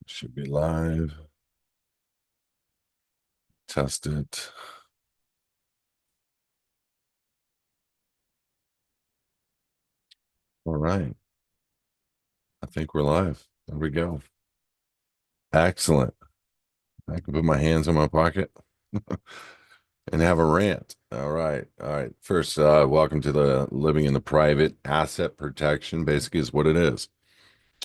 Should be live. Test it. All right. I think we're live. There we go. Excellent. I can put my hands in my pocket and have a rant. All right. All right. First, welcome to the living in the private asset protection. Basically, is what it is.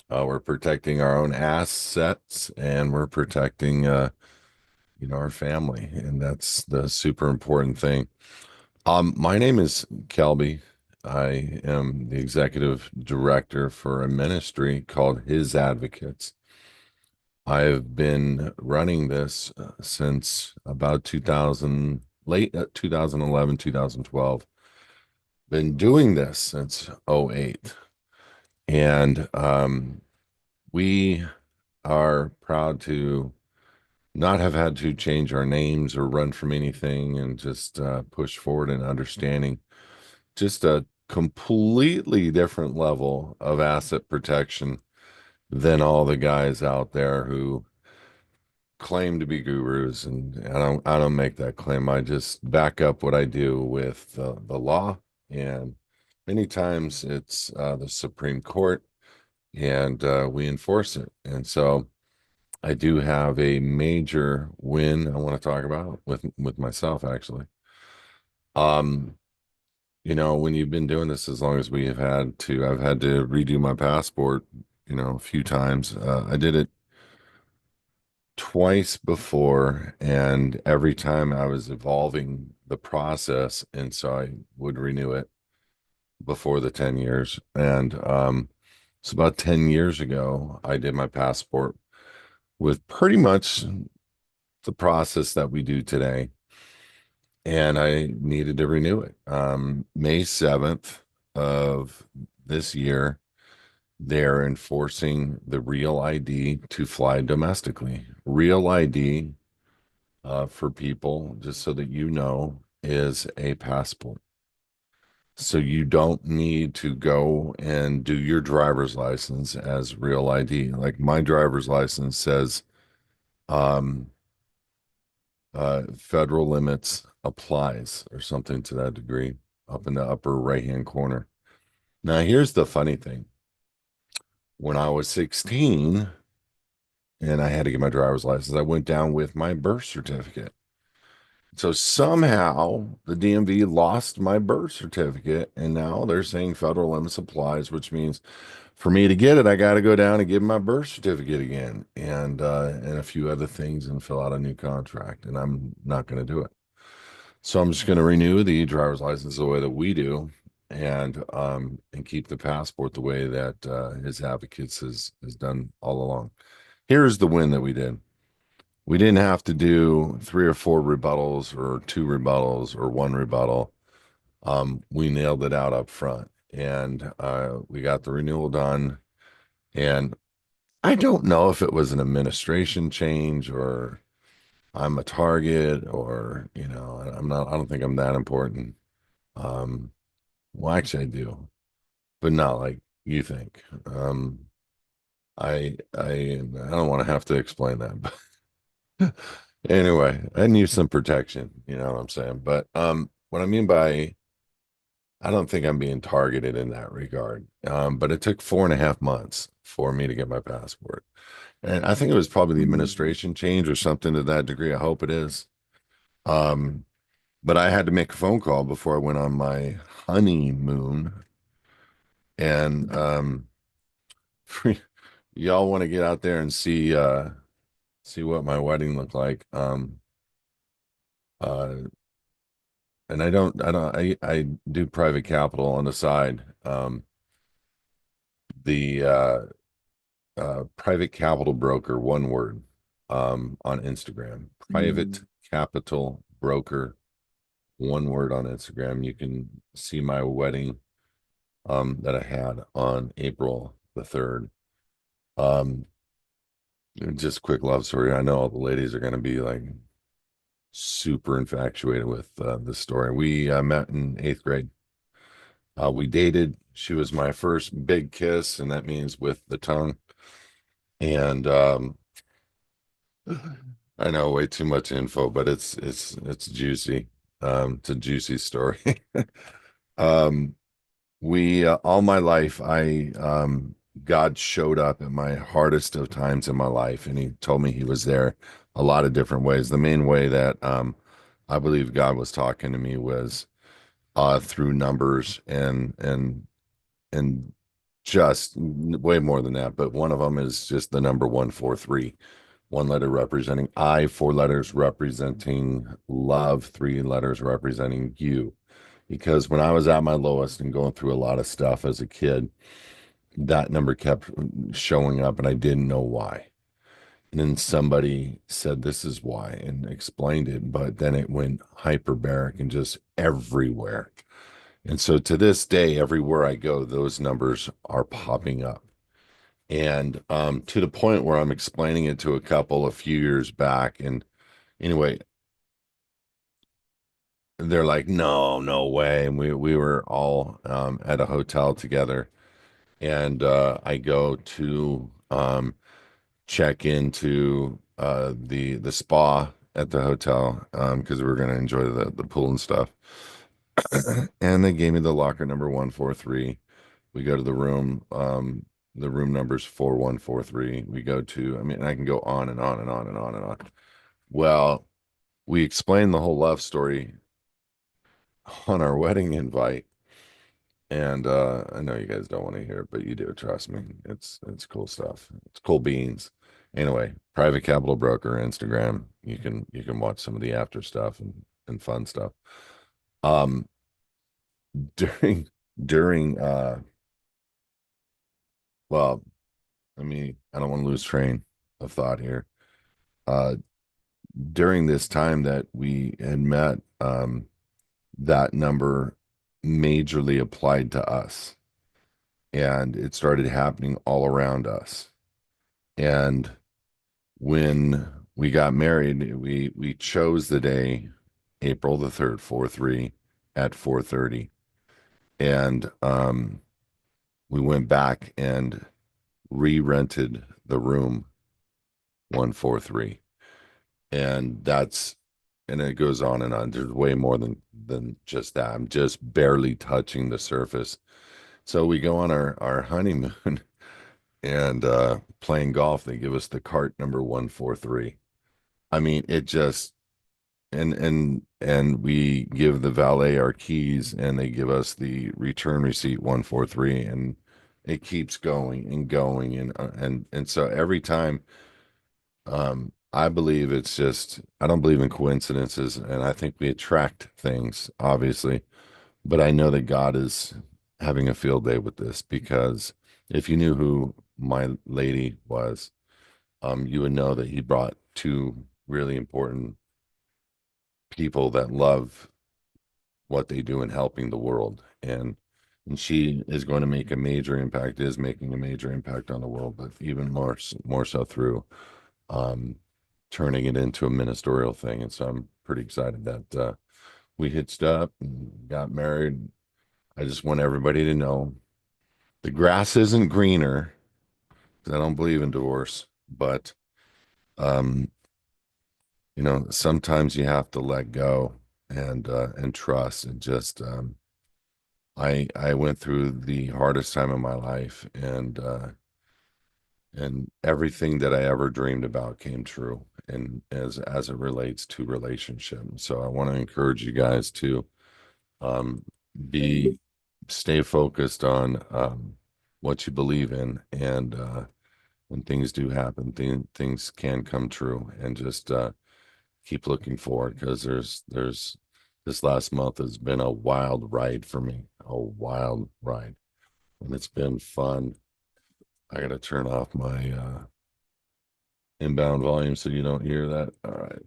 We're protecting our own assets and we're protecting, our family, and that's the super important thing. My name is Kelby. I am the executive director for a ministry called HISadvocates. I've been running this since about 2000, late 2011, 2012. Been doing this since '08. And we are proud to not have had to change our names or run from anything and just push forward in understanding just a completely different level of asset protection than all the guys out there who claim to be gurus. And I don't make that claim. I just back up what I do with the law. And many times it's the Supreme Court, and we enforce it. And so I do have a major win I want to talk about with myself, actually. Um, when you've been doing this as long as we have had to, I've had to redo my passport, a few times. I did it twice before, and every time I was evolving the process, and so I would renew it before the 10 years. And so about 10 years ago, I did my passport with pretty much the process that we do today, and I needed to renew it. May 7th of this year, they're enforcing the real ID to fly domestically. Real ID, for people, just so that you know, is a passport. So you don't need to go and do your driver's license as real ID. Like my driver's license says, um, federal limits applies or something to that degree up in the upper right hand corner. Now, here's the funny thing. When I was 16 and I had to get my driver's license, I went down with my birth certificate. So somehow the DMV lost my birth certificate, and now they're saying federal limits applies, which means for me to get it, I got to go down and give my birth certificate again, and a few other things, and fill out a new contract. And I'm not going to do it. So I'm just going to renew the driver's license the way that we do, and keep the passport the way that his advocates has done all along. Here's the win that we did. We didn't have to do three or four rebuttals or two rebuttals or one rebuttal. We nailed it out up front, and we got the renewal done. And I don't know if it was an administration change or I'm a target, or I'm not. I don't think I'm that important. Um, well, actually, I do, but not like you think. I don't want to have to explain that, but anyway, I need some protection. You know what I'm saying? But what I mean by I don't think I'm being targeted in that regard. But it took 4.5 months for me to get my passport, and I think it was probably the administration change or something to that degree. I hope it is. Um, but I had to make a phone call before I went on my honeymoon, and y'all want to get out there and see what my wedding looked like. Uh, and I do private capital on the side. The Private capital broker, one word, on Instagram. Private capital broker, one word on Instagram. You can see my wedding that I had on April the 3rd. Um, just quick love story. I know all the ladies are going to be like super infatuated with this story. We met in 8th grade. We dated. She was my first big kiss, and that means with the tongue. And I know way too much info, but it's juicy. It's a juicy story. Um, we all my life, I God showed up at my hardest of times in my life, and He told me He was there a lot of different ways. The main way that I believe God was talking to me was through numbers and just way more than that. But one of them is just the number 143, one letter representing I, four letters representing love, three letters representing you. Because when I was at my lowest and going through a lot of stuff as a kid, that number kept showing up and I didn't know why. And then somebody said, "This is why," and explained it, but then it went hyperbaric and just everywhere. And so to this day, everywhere I go, those numbers are popping up. And to the point where I'm explaining it to a couple a few years back. And anyway, they're like, no, no way. And we were all at a hotel together. And I go to check into the spa at the hotel because we were going to enjoy the pool and stuff. And they gave me the locker number 143. We go to the room number's 4143. We go to, I mean, I can go on and on and on and on and on. Well, we explained the whole love story on our wedding invite. And I know you guys don't want to hear it, but you do, trust me. It's cool stuff. It's cool beans. Anyway, private capital broker, Instagram. You can watch some of the after stuff and fun stuff. Um during well, I mean, I don't want to lose train of thought here. Uh, during this time that we had met, that number majorly applied to us, and it started happening all around us. And when we got married, we chose the day, April the 3rd, 4/3 at 4:30, and we went back and re-rented the room 143. And it goes on and on. There's way more than just that. I'm just barely touching the surface. So we go on our honeymoon and playing golf. They give us the cart number 143. I mean, it just and we give the valet our keys and they give us the return receipt 143, and it keeps going and going and so every time. I believe it's just, I don't believe in coincidences, and I think we attract things, obviously, but I know that God is having a field day with this, because if you knew who my lady was, you would know that he brought two really important people that love what they do in helping the world. And she is going to make a major impact, is making a major impact on the world, but even more so through um, turning it into a ministerial thing. And so I'm pretty excited that we hitched up and got married. I just want everybody to know the grass isn't greener, 'cause I don't believe in divorce, but um, sometimes you have to let go and trust and just I went through the hardest time of my life, and everything that I ever dreamed about came true, and as it relates to relationship. So I want to encourage you guys to um, be stay focused on what you believe in, and when things do happen, things can come true, and just keep looking forward, because there's this last month has been a wild ride for me, a wild ride, and it's been fun. I gotta turn off my inbound volume so you don't hear that. All right.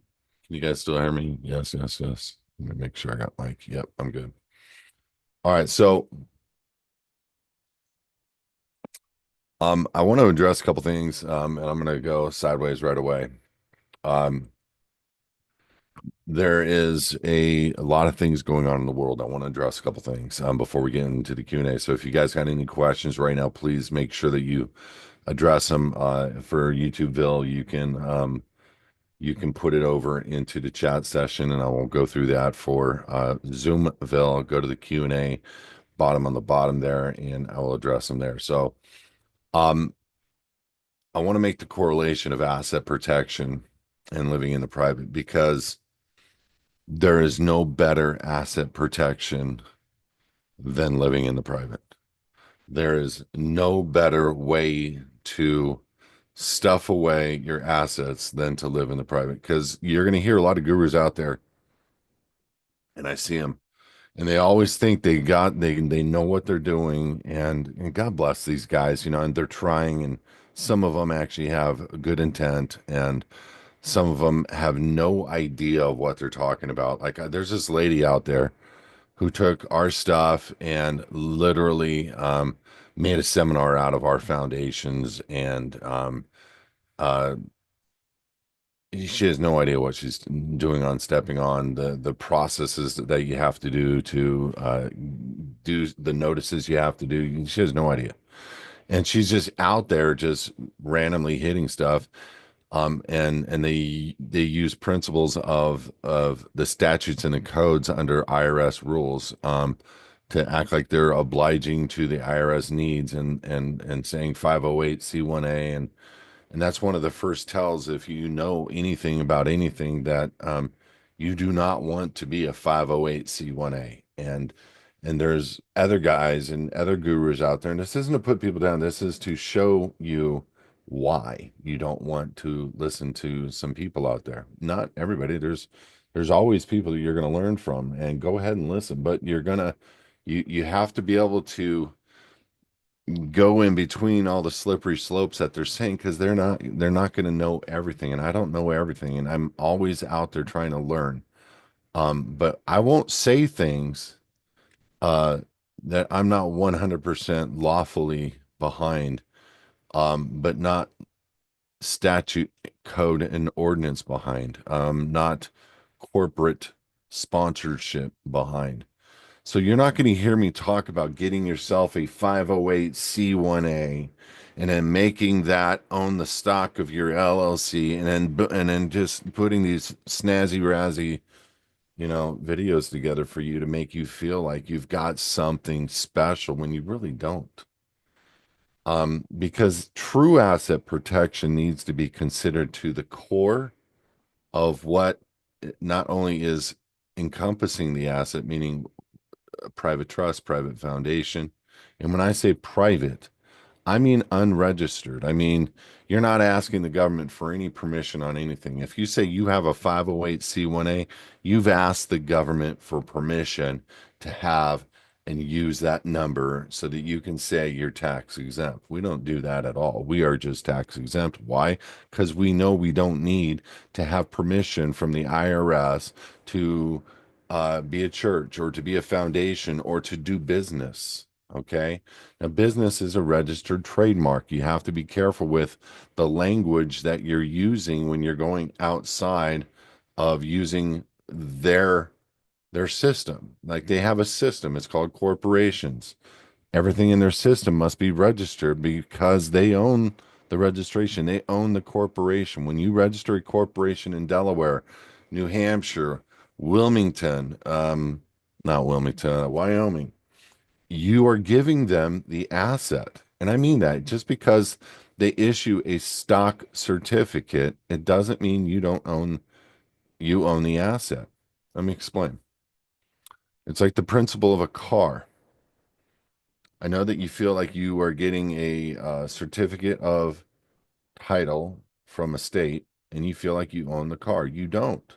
Can you guys still hear me? Yes, yes, yes. Let me make sure I got mic. Yep, I'm good. All right. So I want to address a couple things, and I'm gonna go sideways right away. Um there is a lot of things going on in the world. I want to address a couple things before we get into the Q&A. So if you guys got any questions right now, please make sure that you address them for YouTubeville. You can you can put it over into the chat session, and I won't go through that for Zoomville. Go to the Q&A bottom on the bottom there, and I will address them there. So um, I want to make the correlation of asset protection and living in the private, because there is no better asset protection than living in the private. There is no better way to stuff away your assets than to live in the private, because you're going to hear a lot of gurus out there, and I see them, and they always think they know what they're doing, and God bless these guys, and they're trying, and some of them actually have good intent, and some of them have no idea of what they're talking about. Like there's this lady out there who took our stuff and literally made a seminar out of our foundations, and uh, she has no idea what she's doing on stepping on the processes that you have to do to do the notices you have to do. She has no idea, and she's just out there just randomly hitting stuff. And they use principles of the statutes and the codes under IRS rules to act like they're obliging to the IRS needs, and saying 508c1a, and that's one of the first tells, if you know anything about anything, that you do not want to be a 508c1a. And there's other guys and other gurus out there, and this isn't to put people down. This is to show you why you don't want to listen to some people out there. Not everybody. There's always people that you're going to learn from, and go ahead and listen. But you have to be able to go in between all the slippery slopes that they're saying, because they're not going to know everything, and I don't know everything, and I'm always out there trying to learn. But I won't say things uh that I'm not 100% lawfully behind, but not statute, code, and ordinance behind, not corporate sponsorship behind. So you're not going to hear me talk about getting yourself a 508c1a and then making that own the stock of your LLC, and then just putting these snazzy razzy, videos together for you to make you feel like you've got something special when you really don't. Because true asset protection needs to be considered to the core of what not only is encompassing the asset, meaning a private trust, private foundation. And when I say private, I mean unregistered. I mean, you're not asking the government for any permission on anything. If you say you have a 508c1a, you've asked the government for permission to have and use that number so that you can say you're tax exempt. We don't do that at all. We are just tax exempt. Why? Because we know we don't need to have permission from the IRS to be a church or to be a foundation or to do business. Okay. Now, business is a registered trademark. You have to be careful with the language that you're using when you're going outside of using their system. Like they have a system, it's called corporations. Everything in their system must be registered because they own the registration. They own the corporation. When you register a corporation in Delaware, New Hampshire, Wilmington, not Wilmington, Wyoming, you are giving them the asset. And I mean that. Just because they issue a stock certificate, it doesn't mean you own the asset. Let me explain. It's like the principle of a car. I know that you feel like you are getting a certificate of title from a state, and you feel like you own the car. You don't.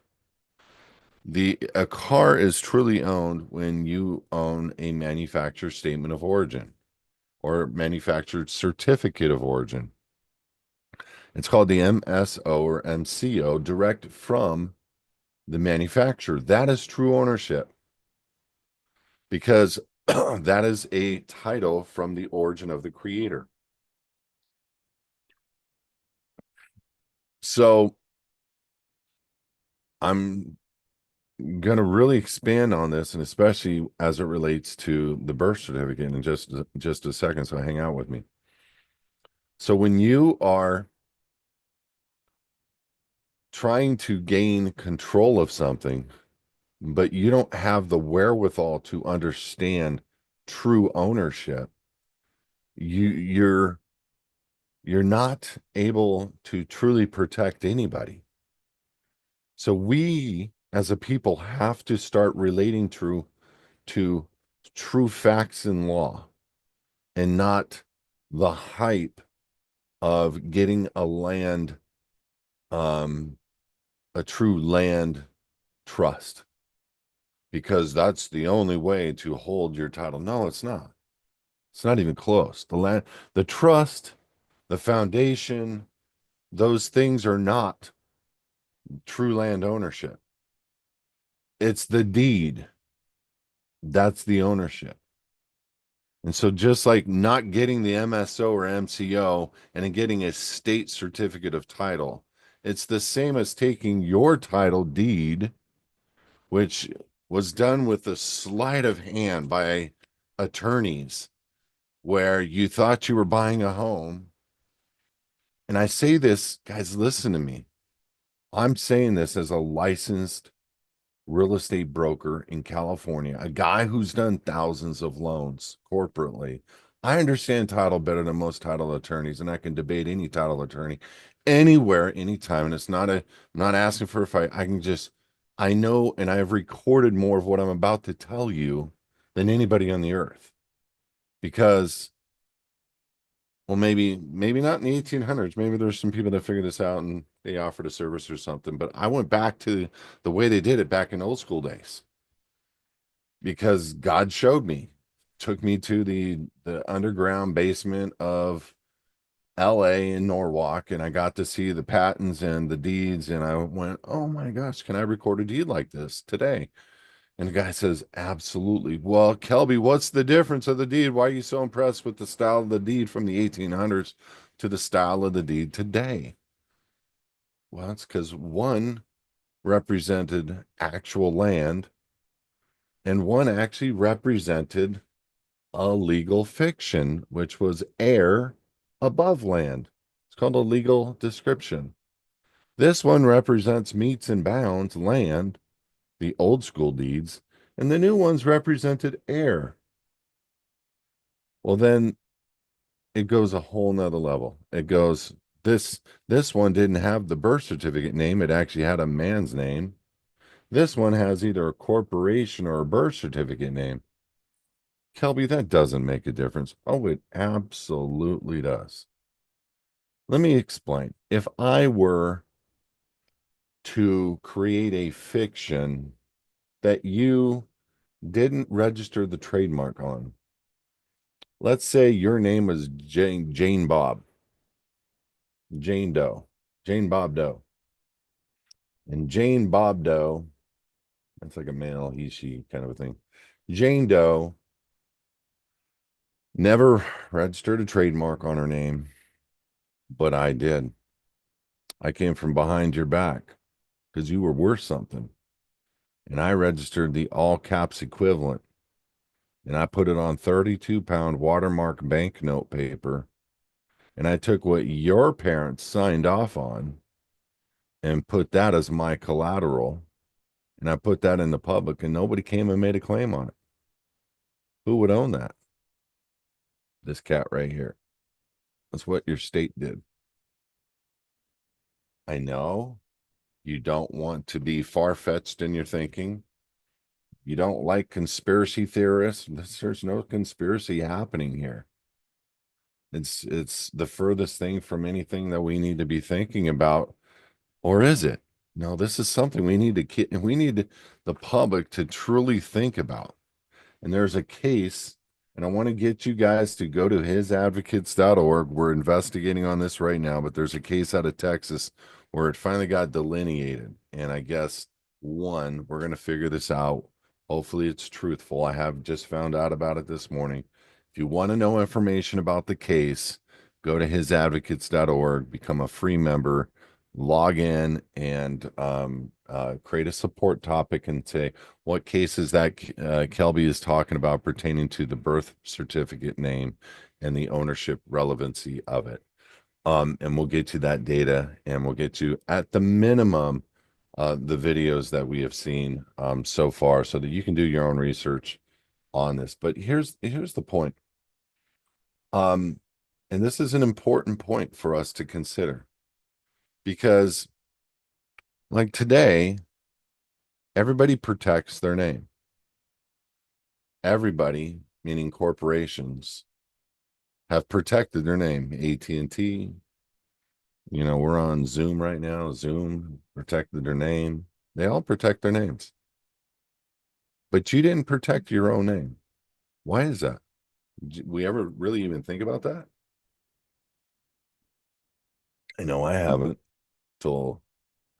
A car is truly owned when you own a manufacturer statement of origin or manufactured certificate of origin. It's called the MSO or MCO, direct from the manufacturer. That is true ownership, because that is a title from the origin of the creator. So I'm going to really expand on this, and especially as it relates to the birth certificate, in just a second. So hang out with me. So when you are trying to gain control of something, but you don't have the wherewithal to understand true ownership, you're not able to truly protect anybody. So we as a people have to start relating to true facts in law and not the hype of getting um, a true land trust, because that's the only way to hold your title. No, it's not. It's not even close. The land, the trust, the foundation, those things are not true land ownership. It's the deed. That's the ownership. And so just like not getting the MSO or MCO and then getting a state certificate of title, it's the same as taking your title deed, which was done with a sleight of hand by attorneys, where you thought you were buying a home. And I say this, guys, listen to me. I'm saying this as a licensed real estate broker in California, a guy who's done thousands of loans corporately. I understand title better than most title attorneys, and I can debate any title attorney anywhere, anytime. And it's not I'm not asking for a fight. I know, and I have recorded more of what I'm about to tell you than anybody on the earth, because, well, maybe not in the 1800s. Maybe there's some people that figured this out and they offered a service or something. But I went back to the way they did it back in old school days, because God showed me, took me to the underground basement of LA in Norwalk, and I got to see the patents and the deeds, and I went, "Oh my gosh, can I record a deed like this today?" And the guy says, "Absolutely." Well, Kelby, what's the difference of the deed? Why are you so impressed with the style of the deed from the 1800s to the style of the deed today? Well, it's because one represented actual land and one actually represented a legal fiction, which was air above land. It's called a legal description. This one represents meets and bounds land, the old school deeds, and the new ones represented air. Well, then it goes a whole nother level. It goes, this one didn't have the birth certificate name, it actually had a man's name. This one has either a corporation or a birth certificate name. Kelby, that doesn't make a difference. Oh, it absolutely does. Let me explain. If I were to create a fiction that you didn't register the trademark on, let's say your name was Jane Bob, Jane Doe, Jane Bob Doe. And Jane Bob Doe, that's like a male, he, she kind of a thing. Jane Doe never registered a trademark on her name, but I did. I came from behind your back because you were worth something. And I registered the all caps equivalent. And I put it on 32-pound watermark banknote paper. And I took what your parents signed off on and put that as my collateral. And I put that in the public, and nobody came and made a claim on it. Who would own that? This cat right here. That's what your state did. I know you don't want to be far-fetched in your thinking. You don't like conspiracy theorists. There's no conspiracy happening here. It's the furthest thing from anything that we need to be thinking about, or is it? No, this is something we need the public to truly think about. And there's a case, and I want to get you guys to go to hisadvocates.org. We're investigating on this right now, but there's a case out of Texas where it finally got delineated. And I guess, one, we're going to figure this out. Hopefully it's truthful. I have just found out about it this morning. If you want to know information about the case, go to hisadvocates.org, become a free member, log in, and create a support topic and say what cases that Kelby is talking about pertaining to the birth certificate name and the ownership relevancy of it. And we'll get you that data, and we'll get you at the minimum the videos that we have seen so far, so that you can do your own research on this. But here's the point. Um, and this is an important point for us to consider, because like today, everybody protects their name. Everybody, meaning corporations, have protected their name. AT&T, we're on Zoom right now. Zoom protected their name. They all protect their names. But you didn't protect your own name. Why is that? Did we ever really even think about that? I know I haven't till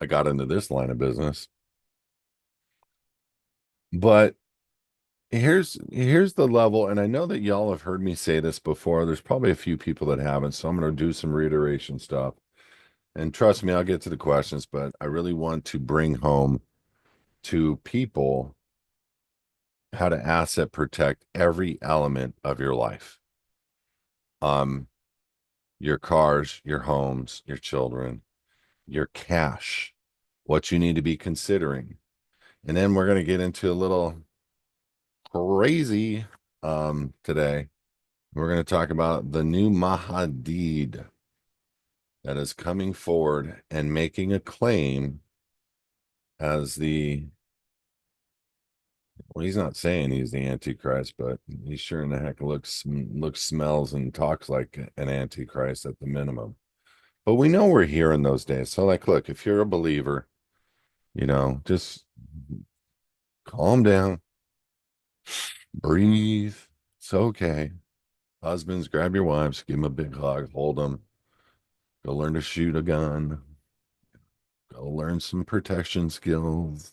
I got into this line of business. But here's the level, and I know that y'all have heard me say this before. There's probably a few people that haven't, so I'm going to do some reiteration stuff. And trust me, I'll get to the questions, but I really want to bring home to people how to asset protect every element of your life. Um, your cars, your homes, your children, your cash, what you need to be considering. And then we're going to get into a little crazy today. We're going to talk about the new Mahadid that is coming forward and making a claim as well, he's not saying he's the Antichrist, but he sure in the heck looks, smells, and talks like an Antichrist at the minimum. But we know we're here in those days. So, like, look, if you're a believer, just calm down, breathe. It's okay. Husbands, grab your wives, give them a big hug, hold them, go learn to shoot a gun, go learn some protection skills,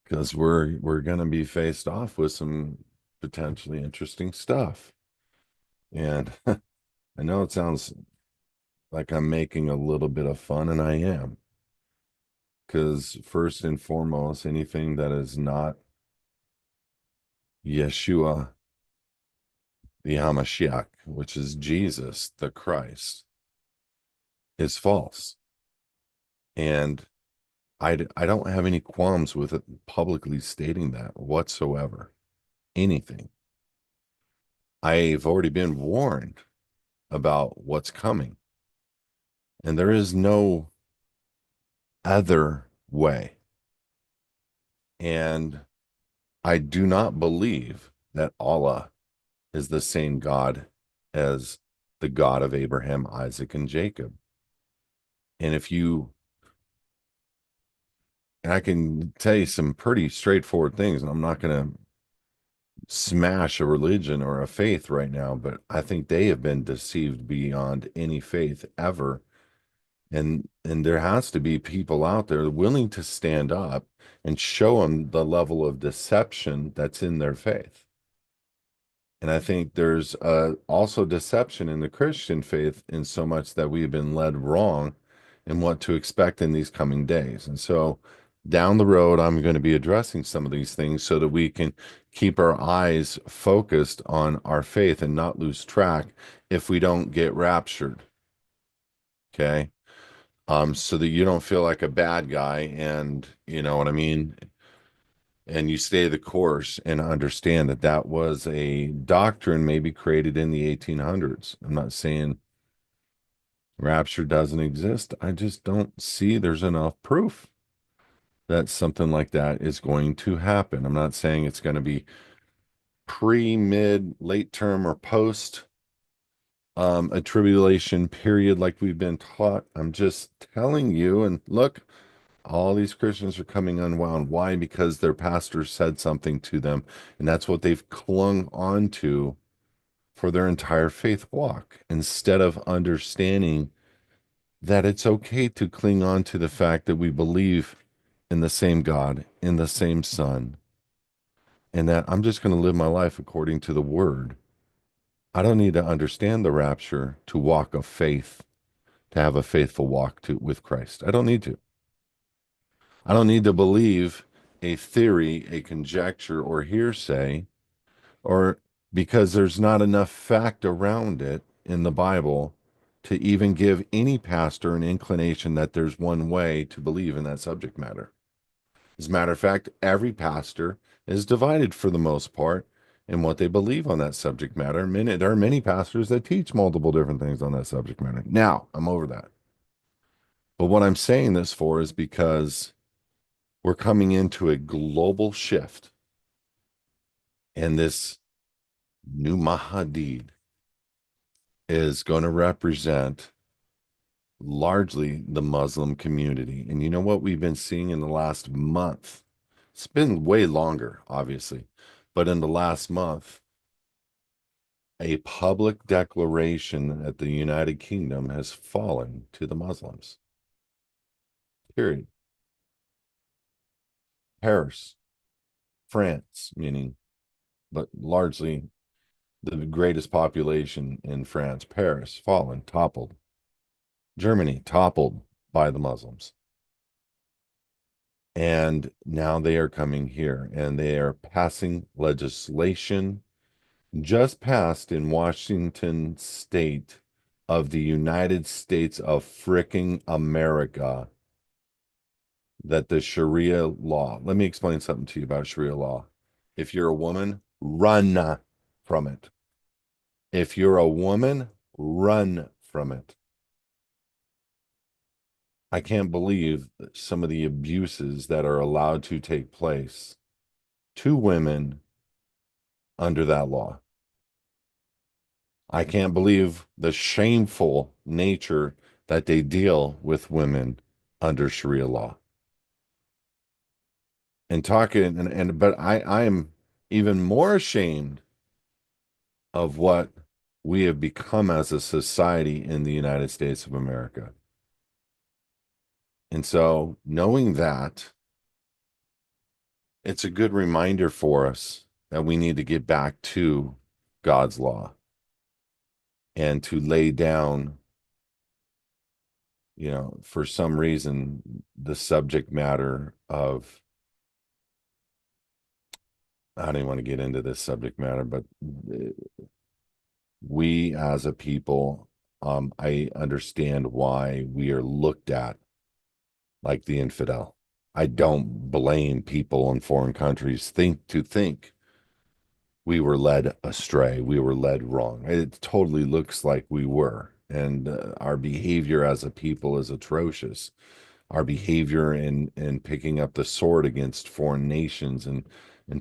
because we're going to be faced off with some potentially interesting stuff. And I know it sounds like I'm making a little bit of fun, and I am. Because first and foremost, anything that is not Yeshua, the Hamashiach, which is Jesus, the Christ, is false. And I don't have any qualms with it publicly stating that whatsoever. Anything. I've already been warned about what's coming. And there is no other way. And I do not believe that Allah is the same God as the God of Abraham, Isaac, and Jacob. And and I can tell you some pretty straightforward things, and I'm not going to smash a religion or a faith right now, but I think they have been deceived beyond any faith ever. And there has to be people out there willing to stand up and show them the level of deception that's in their faith. And I think there's also deception in the Christian faith, in so much that we've been led wrong in what to expect in these coming days. And so down the road, I'm going to be addressing some of these things so that we can keep our eyes focused on our faith and not lose track if we don't get raptured. Okay. So that you don't feel like a bad guy, and you know what I mean, and you stay the course and understand that that was a doctrine maybe created in the 1800s. I'm not saying rapture doesn't exist. I just don't see there's enough proof that something like that is going to happen. I'm not saying it's going to be pre, mid, late term, or post a tribulation period like we've been taught. I'm just telling you, and look, all these Christians are coming unwound. Why? Because their pastor said something to them, and that's what they've clung on to for their entire faith walk, instead of understanding that it's okay to cling on to the fact that we believe in the same God, in the same Son, and that I'm just going to live my life according to the Word. I don't need to understand the rapture to walk of faith, to have a faithful walk with Christ. I don't need to. I don't need to believe a theory, a conjecture, or hearsay, or because there's not enough fact around it in the Bible to even give any pastor an inclination that there's one way to believe in that subject matter. As a matter of fact, every pastor is divided for the most part in what they believe on that subject matter. There are many pastors that teach multiple different things on that subject matter. Now, I'm over that. But what I'm saying this for is because we're coming into a global shift, and this new Mahdi is going to represent largely the Muslim community. And you know what we've been seeing in the last month? It's been way longer, obviously, but in the last month, a public declaration that the United Kingdom has fallen to the Muslims. Period. Paris, France, meaning, but largely the greatest population in France, Paris, fallen, toppled. Germany, toppled by the Muslims. And now they are coming here and they are passing legislation just passed in Washington state of the United States of fricking America that the Sharia law, let me explain something to you about Sharia law. If you're a woman, run from it. If you're a woman, run from it. I can't believe some of the abuses that are allowed to take place to women under that law. I can't believe the shameful nature that they deal with women under Sharia law. And talking but I am even more ashamed of what we have become as a society in the United States of America. And so knowing that, it's a good reminder for us that we need to get back to God's law and to lay down, for some reason, the subject matter of, I don't even want to get into this subject matter, but we as a people, I understand why we are looked at like the infidel. I don't blame people in foreign countries think we were led astray, we were led wrong. It totally looks like we were, and our behavior as a people is atrocious. Our behavior in picking up the sword against foreign nations and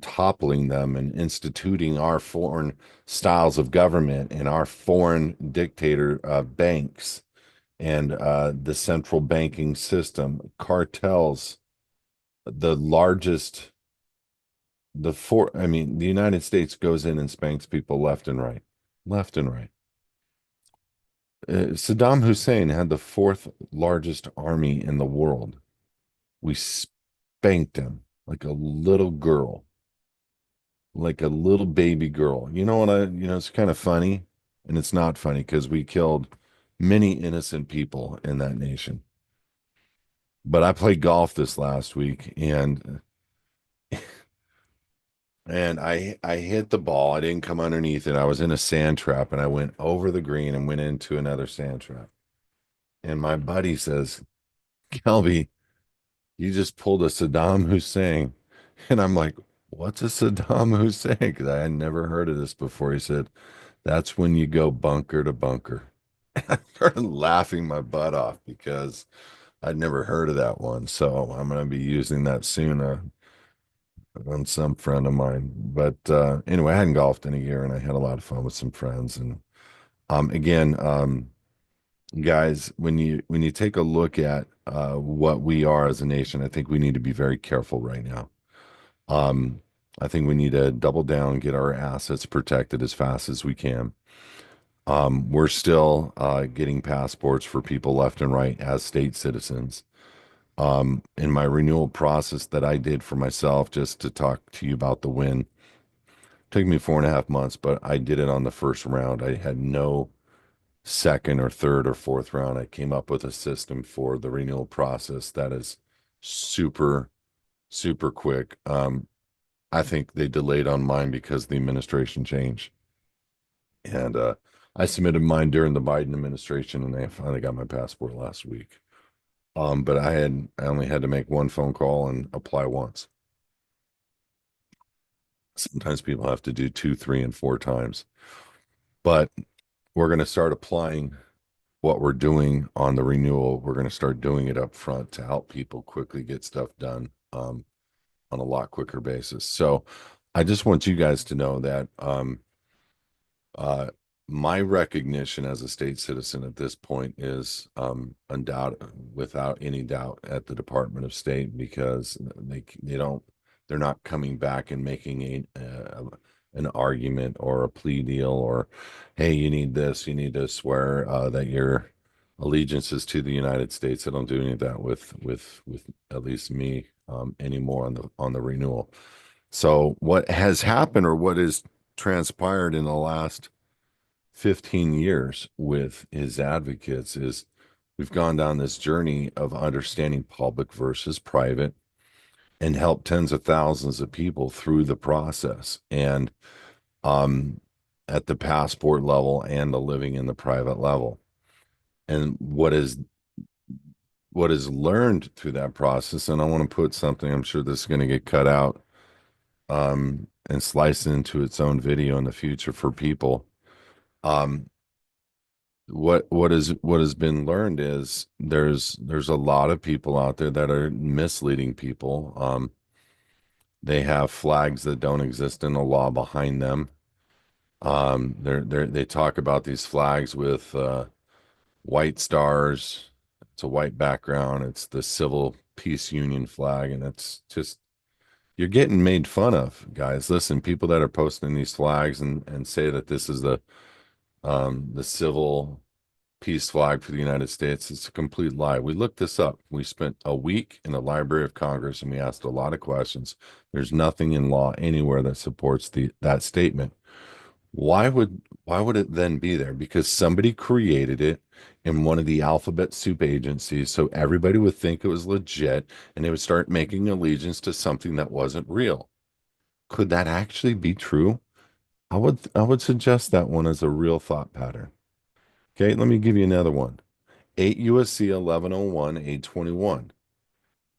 toppling them and instituting our foreign styles of government and our foreign dictator banks and the central banking system, cartels, the largest, the United States goes in and spanks people left and right, left and right. Saddam Hussein had the fourth largest army in the world. We spanked him like a little girl, like a little baby girl. You know what it's kind of funny, and it's not funny because we killed many innocent people in that nation. But I played golf this last week and I hit the ball. I didn't come underneath it. I was in a sand trap and I went over the green and went into another sand trap. And my buddy says, "Kelby, you just pulled a Saddam Hussein." And I'm like, "What's a Saddam Hussein?" Because I had never heard of this before. He said, "That's when you go bunker to bunker." I started laughing my butt off because I'd never heard of that one. So I'm going to be using that soon on some friend of mine. But anyway, I hadn't golfed in a year and I had a lot of fun with some friends. And again, guys, when you take a look at what we are as a nation, I think we need to be very careful right now. Um, I think we need to double down, get our assets protected as fast as we can. We're still getting passports for people left and right as state citizens. In my renewal process that I did for myself, just to talk to you about the win, took me 4.5 months, but I did it on the first round. I had no second or third or fourth round. I came up with a system for the renewal process that is super, super quick. I think they delayed on mine because the administration changed. And I submitted mine during the Biden administration, and they finally got my passport last week. But I only had to make one phone call and apply once. Sometimes people have to do two, three, and four times. But we're going to start applying what we're doing on the renewal. We're going to start doing it up front to help people quickly get stuff done on a lot quicker basis. So I just want you guys to know that uh, my recognition as a state citizen at this point is undoubted, without any doubt, at the Department of State, because they're not coming back and making an argument or a plea deal or, hey, you need this, you need to swear that your allegiance is to the United States. They don't do any of that with at least me anymore on the renewal. So what has happened, or what has transpired in the last 15 years with his advocates, is we've gone down this journey of understanding public versus private and helped tens of thousands of people through the process, and um at the passport level and the living in the private level. And what is learned through that process, and I want to put something, I'm sure this is going to get cut out and sliced into its own video in the future for people. um what has been learned is there's a lot of people out there that are misleading people. They have flags that don't exist in the law behind them. They talk about these flags with white stars. It's a white background. It's the Civil Peace Union flag, and it's just, you're getting made fun of, guys. Listen, people that are posting these flags and say that this is the civil peace flag for the United States. It's a complete lie. We looked this up. We spent a week in the Library of Congress and we asked a lot of questions. There's nothing in law anywhere that supports that statement. Why would it then be there? Because somebody created it in one of the alphabet soup agencies, so everybody would think it was legit and they would start making allegiance to something that wasn't real. Could that actually be true? I would suggest that one as a real thought pattern. Okay, let me give you another one. 8 USC 1101 821,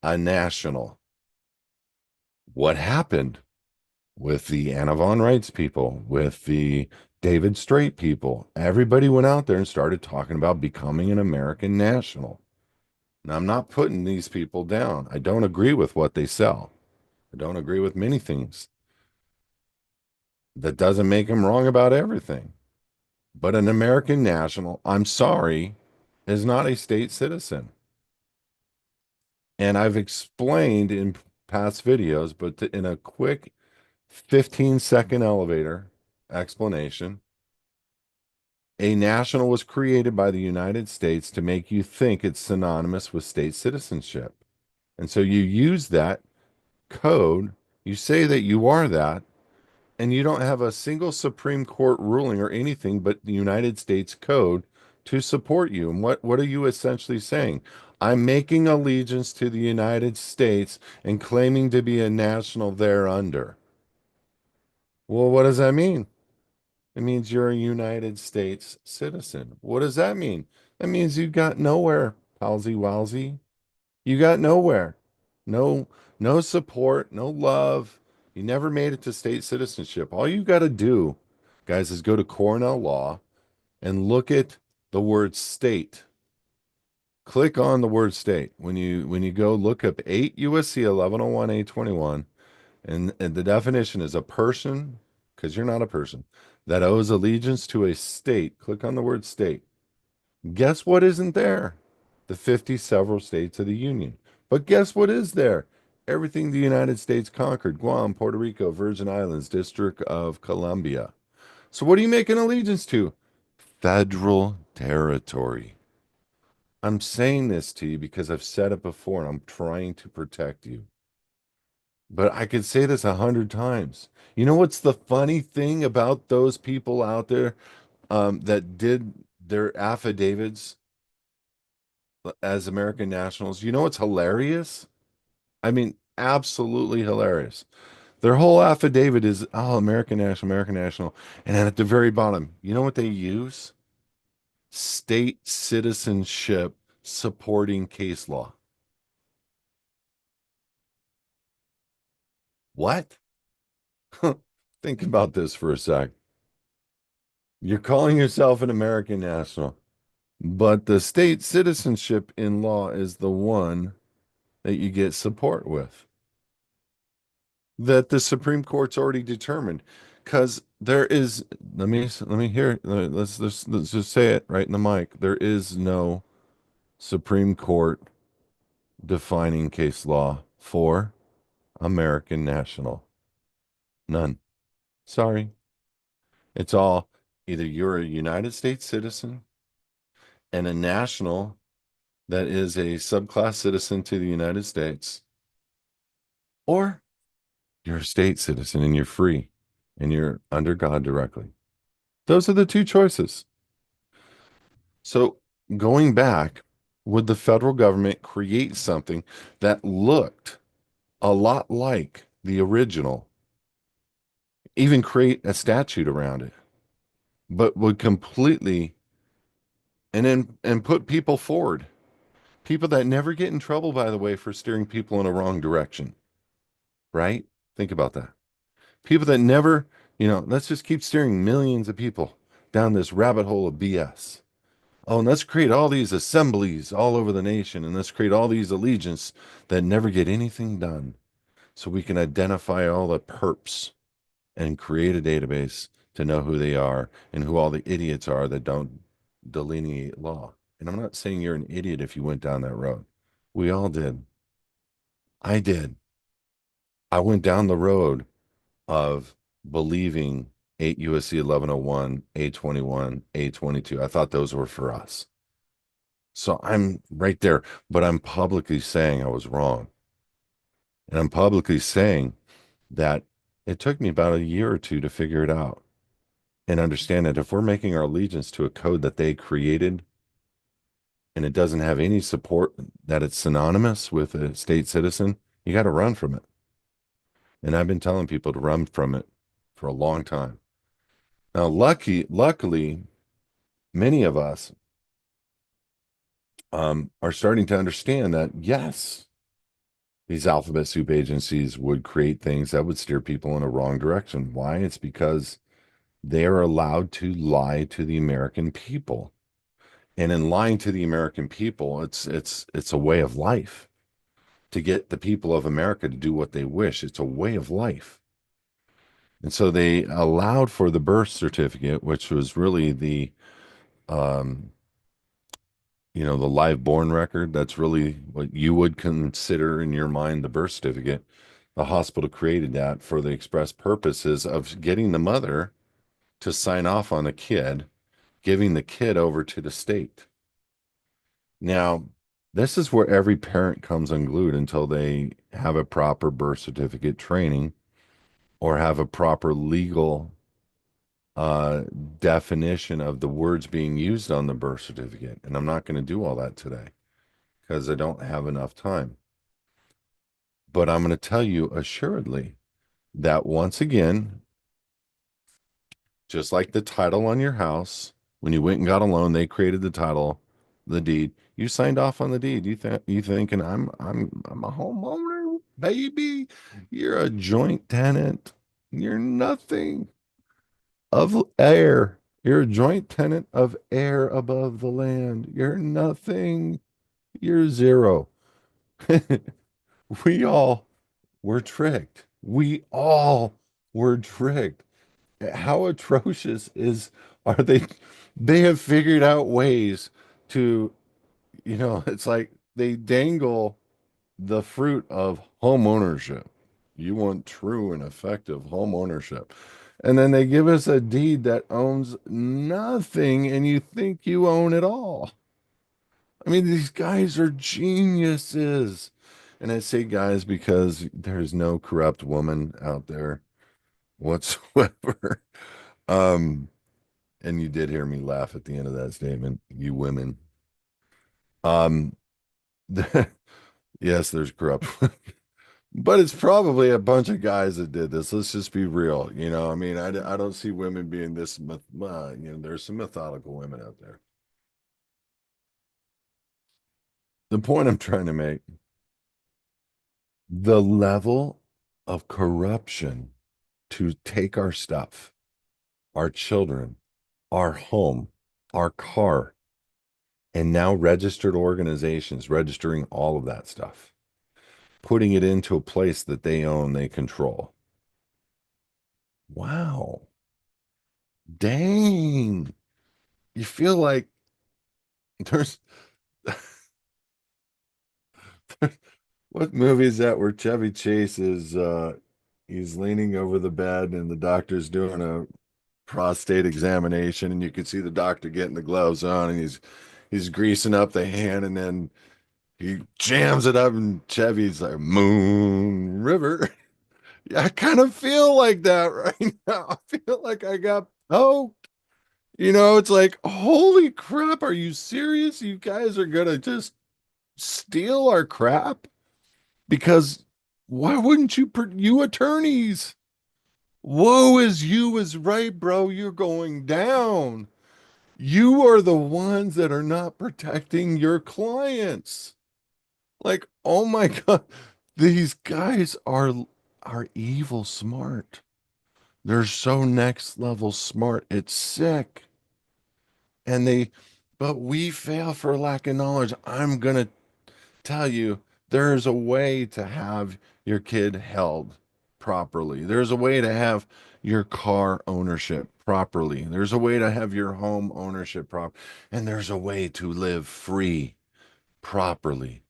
a national. What happened with the Anna Von Reitz people, with the David Straight people? Everybody went out there and started talking about becoming an American national. Now, I'm not putting these people down. I don't agree with what they sell. I don't agree with many things. That doesn't make them wrong about everything. But an American national, I'm sorry, is not a state citizen. And I've explained in past videos, but in a quick 15-second elevator explanation, a national was created by the United States to make you think it's synonymous with state citizenship. And so you use that code, you say that you are that, and you don't have a single Supreme Court ruling or anything but the United States Code to support you. And what are you essentially saying? I'm making allegiance to the United States and claiming to be a national thereunder. Well, what does that mean? It means you're a United States citizen. What does that mean? That means you got nowhere, palsy walsy. You got nowhere. No, no support, no love. You never made it to state citizenship. All you got to do, guys, is go to Cornell Law and look at the word state. Click on the word state. When you go look up 8 USC 1101 821, and the definition is a person, because you're not a person, that owes allegiance to a state. Click on the word state. Guess what isn't there? The 50 several states of the Union. But guess what is there? Everything the United States conquered: Guam, Puerto Rico, Virgin Islands, District of Columbia. So what are you making allegiance to? Federal territory. I'm saying this to you because I've said it before and I'm trying to protect you. But I could say this 100 times. You know what's the funny thing about those people out there that did their affidavits as American nationals? You know what's hilarious? I mean, absolutely hilarious. Their whole affidavit is, oh, American national, American national. And then at the very bottom, you know what they use? State citizenship supporting case law. What? Think about this for a sec. You're calling yourself an American national, but the state citizenship in law is the one that you get support with, that the Supreme Court's already determined. Because there is, let me hear it. Let's just say it right in the mic. There is no Supreme Court defining case law for American national. None. Sorry. It's all either you're a United States citizen and a national that is a subclass citizen to the United States, or you're a state citizen and you're free and you're under God directly. Those are the two choices. So going back, would the federal government create something that looked a lot like the original, even create a statute around it, but would completely and put people forward? People that never get in trouble, by the way, for steering people in a wrong direction, right? Think about that. People that never, let's just keep steering millions of people down this rabbit hole of BS. Oh, and let's create all these assemblies all over the nation, and let's create all these allegiance that never get anything done, so we can identify all the perps and create a database to know who they are and who all the idiots are that don't delineate law. And I'm not saying you're an idiot if you went down that road. We all did. I did. I went down the road of believing 8 USC 1101, A21, A22. I thought those were for us. So I'm right there, but I'm publicly saying I was wrong. And I'm publicly saying that it took me about a year or two to figure it out and understand that if we're making our allegiance to a code that they created and it doesn't have any support, that it's synonymous with a state citizen, you got to run from it. And I've been telling people to run from it for a long time. Now, luckily, many of us are starting to understand that, yes, these alphabet soup agencies would create things that would steer people in a wrong direction. Why? It's because they are allowed to lie to the American people. And in lying to the American people, it's a way of life to get the people of America to do what they wish. It's a way of life. And so they allowed for the birth certificate, which was really um, the live born record. That's really what you would consider in your mind the birth certificate. The hospital created that for the express purposes of getting the mother to sign off on the kid, giving the kid over to the state. Now, this is where every parent comes unglued until they have a proper birth certificate training or have a proper legal uh, definition of the words being used on the birth certificate. And I'm not going to do all that today because I don't have enough time. But I'm going to tell you assuredly that once again, just like the title on your house, when you went and got a loan, they created the title, the deed. You signed off on the deed. You thinking I'm a homeowner, baby. You're a joint tenant. You're nothing of air. You're a joint tenant of air above the land. You're nothing. You're zero. We all were tricked. We all were tricked. How atrocious are they? They have figured out ways to, it's like they dangle the fruit of home ownership. You want true and effective home ownership. And then they give us a deed that owns nothing and you think you own it all. I mean, these guys are geniuses. And I say guys because there's no corrupt woman out there whatsoever. Um, and you did hear me laugh at the end of that statement, you women. Um, yes, there's corrupt. But it's probably a bunch of guys that did this. Let's just be real. I mean, I don't see women being this, there's some methodical women out there. The point I'm trying to make, the level of corruption to take our stuff, our children, our home, our car, and now registered organizations registering all of that stuff, putting it into a place that they own, they control. Wow. Dang. You feel like there's what movie is that where Chevy Chase is he's leaning over the bed and the doctor's doing a prostate examination and you can see the doctor getting the gloves on and he's greasing up the hand and then he jams it up and Chevy's like Moon River. Yeah, I kind of feel like that right now. I feel like I got poked. It's like, holy crap, are you serious? You guys are gonna just steal our crap? Because why wouldn't you attorneys? Woe is you is right, bro. You're going down. You are the ones that are not protecting your clients. Like, oh my God, these guys are evil smart. They're so next level smart. It's sick. And but we fail for lack of knowledge. I'm gonna tell you, there's a way to have your kid held properly. There's a way to have your car ownership properly. There's a way to have your home ownership proper. And there's a way to live free properly.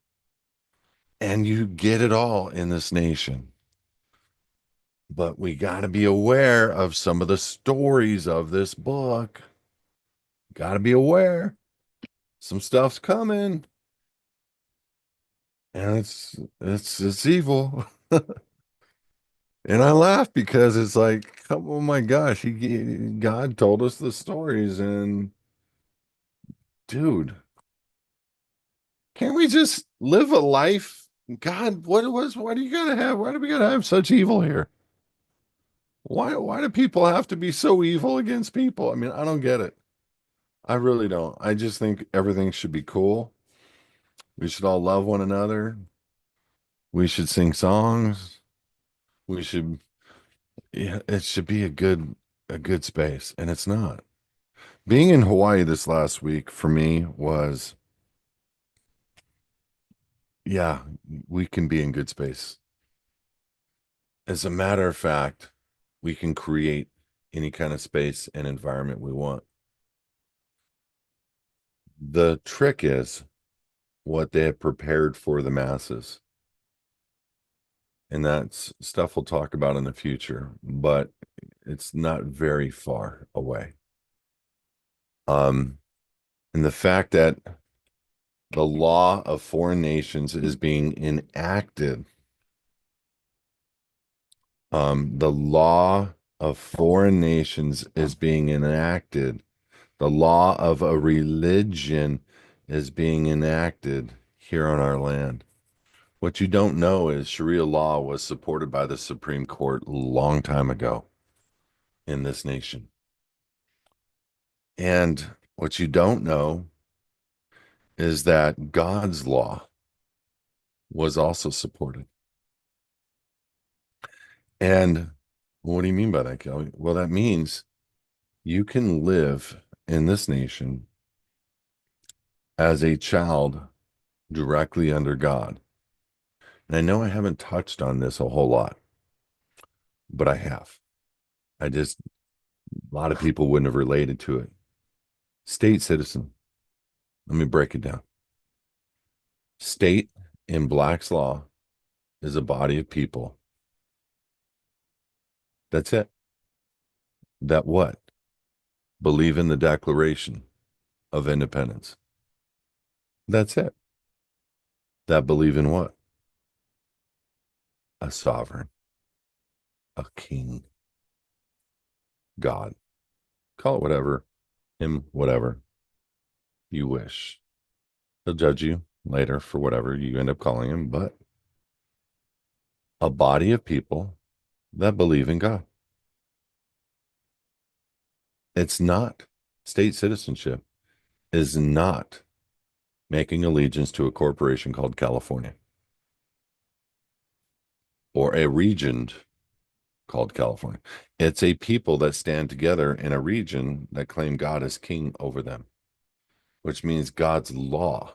And you get it all in this nation. But we got to be aware of some of the stories of this book. Got to be aware. Some stuff's coming. And it's evil. And I laugh because it's like, oh my gosh, God told us the stories, and dude, can't we just live a life? God, why do you gotta have? Why do we gotta have such evil here? Why do people have to be so evil against people? I mean, I don't get it. I really don't. I just think everything should be cool. We should all love one another. We should sing songs. We should, yeah, it should be a good space, and it's not. Being in Hawaii this last week for me was, yeah, we can be in good space. As a matter of fact, we can create any kind of space and environment we want. The trick is what they have prepared for the masses. And that's stuff we'll talk about in the future, but it's not very far away. Um, and the fact that the law of foreign nations is being enacted. The law of foreign nations is being enacted. The law of a religion is being enacted here on our land. What you don't know is Sharia law was supported by the Supreme Court a long time ago in this nation. And what you don't know is that God's law was also supported. And what do you mean by that, Kelly? Well, that means you can live in this nation as a child directly under God. And I know I haven't touched on this a whole lot, but I have. A lot of people wouldn't have related to it. State citizen. Let me break it down. State in Black's law is a body of people. That's it. That what? Believe in the Declaration of Independence. That's it. That believe in what? A sovereign, a king, God. Call it whatever, him, whatever you wish. He'll judge you later for whatever you end up calling him, but a body of people that believe in God. It's not state citizenship is not making allegiance to a corporation called California or a region called California. It's a people that stand together in a region that claim God is king over them, which means God's law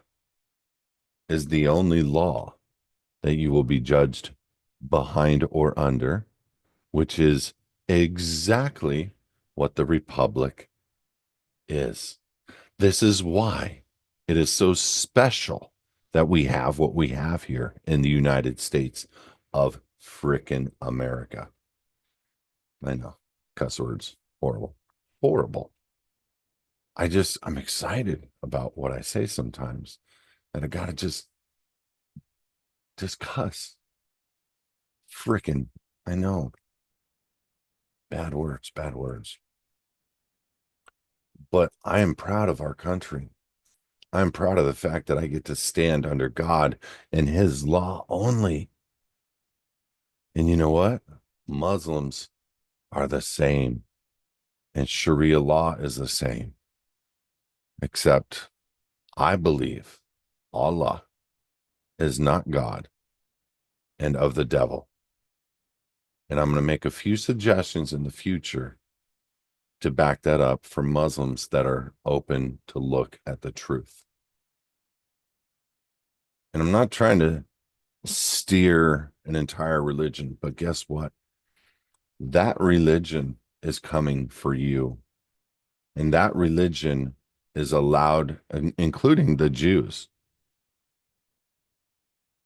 is the only law that you will be judged behind or under, which is exactly what the Republic is. This is why it is so special that we have what we have here in the United States of frickin' America. I know, cuss words, horrible, horrible. I'm excited about what I say sometimes, and I gotta just cuss. Frickin', I know, bad words, bad words. But I am proud of our country. I'm proud of the fact that I get to stand under God and his law only. And you know what? Muslims are the same, and Sharia law is the same, except I believe Allah is not God and of the devil. And I'm going to make a few suggestions in the future to back that up for Muslims that are open to look at the truth. And I'm not trying to steer an entire religion, but guess what? That religion is coming for you. And that religion is allowed, including the Jews,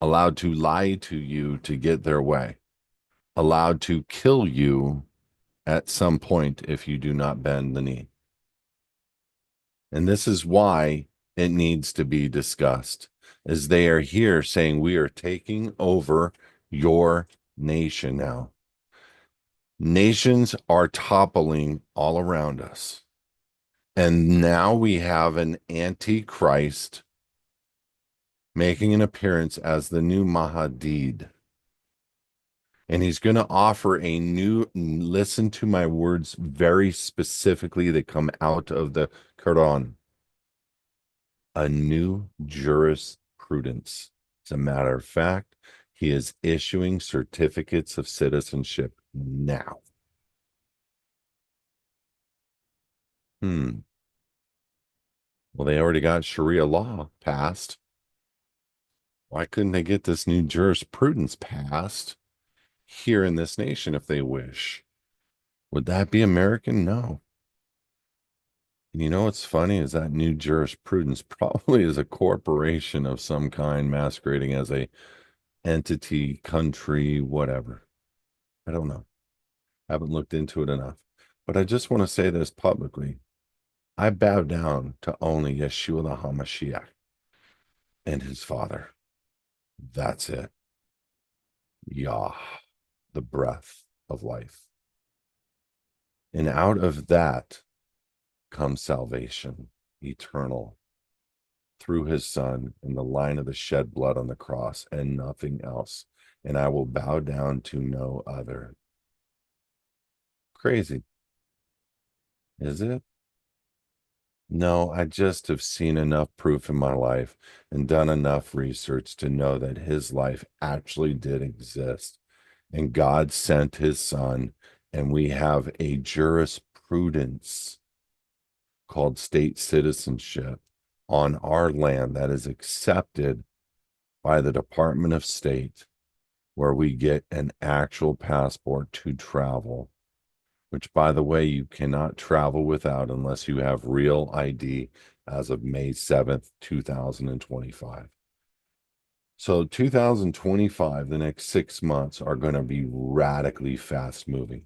allowed to lie to you to get their way, allowed to kill you at some point if you do not bend the knee. And this is why it needs to be discussed, as they are here saying we are taking over your nation now. Nations are toppling all around us. And now we have an antichrist making an appearance as the new Mahdi. And he's going to offer a new, listen to my words very specifically that come out of the Quran, a new jurisprudence. As a matter of fact, he is issuing certificates of citizenship now. Well, they already got Sharia law passed. Why couldn't they get this new jurisprudence passed here in this nation if they wish? Would that be American? No. And you know what's funny is that new jurisprudence probably is a corporation of some kind masquerading as a entity, country, whatever. I don't know. I haven't looked into it enough. But I just want to say this publicly. I bow down to only Yeshua the HaMashiach and his father. That's it. Yah, the breath of life. And out of that comes salvation, eternal, through his son in the line of the shed blood on the cross and nothing else. And I will bow down to no other. Crazy, is it? No, I just have seen enough proof in my life and done enough research to know that his life actually did exist. And God sent his son, and we have a jurisprudence called state citizenship on our land that is accepted by the Department of State, where we get an actual passport to travel, which, by the way, you cannot travel without unless you have real ID as of May 7th, 2025. So 2025, the next 6 months are going to be radically fast moving.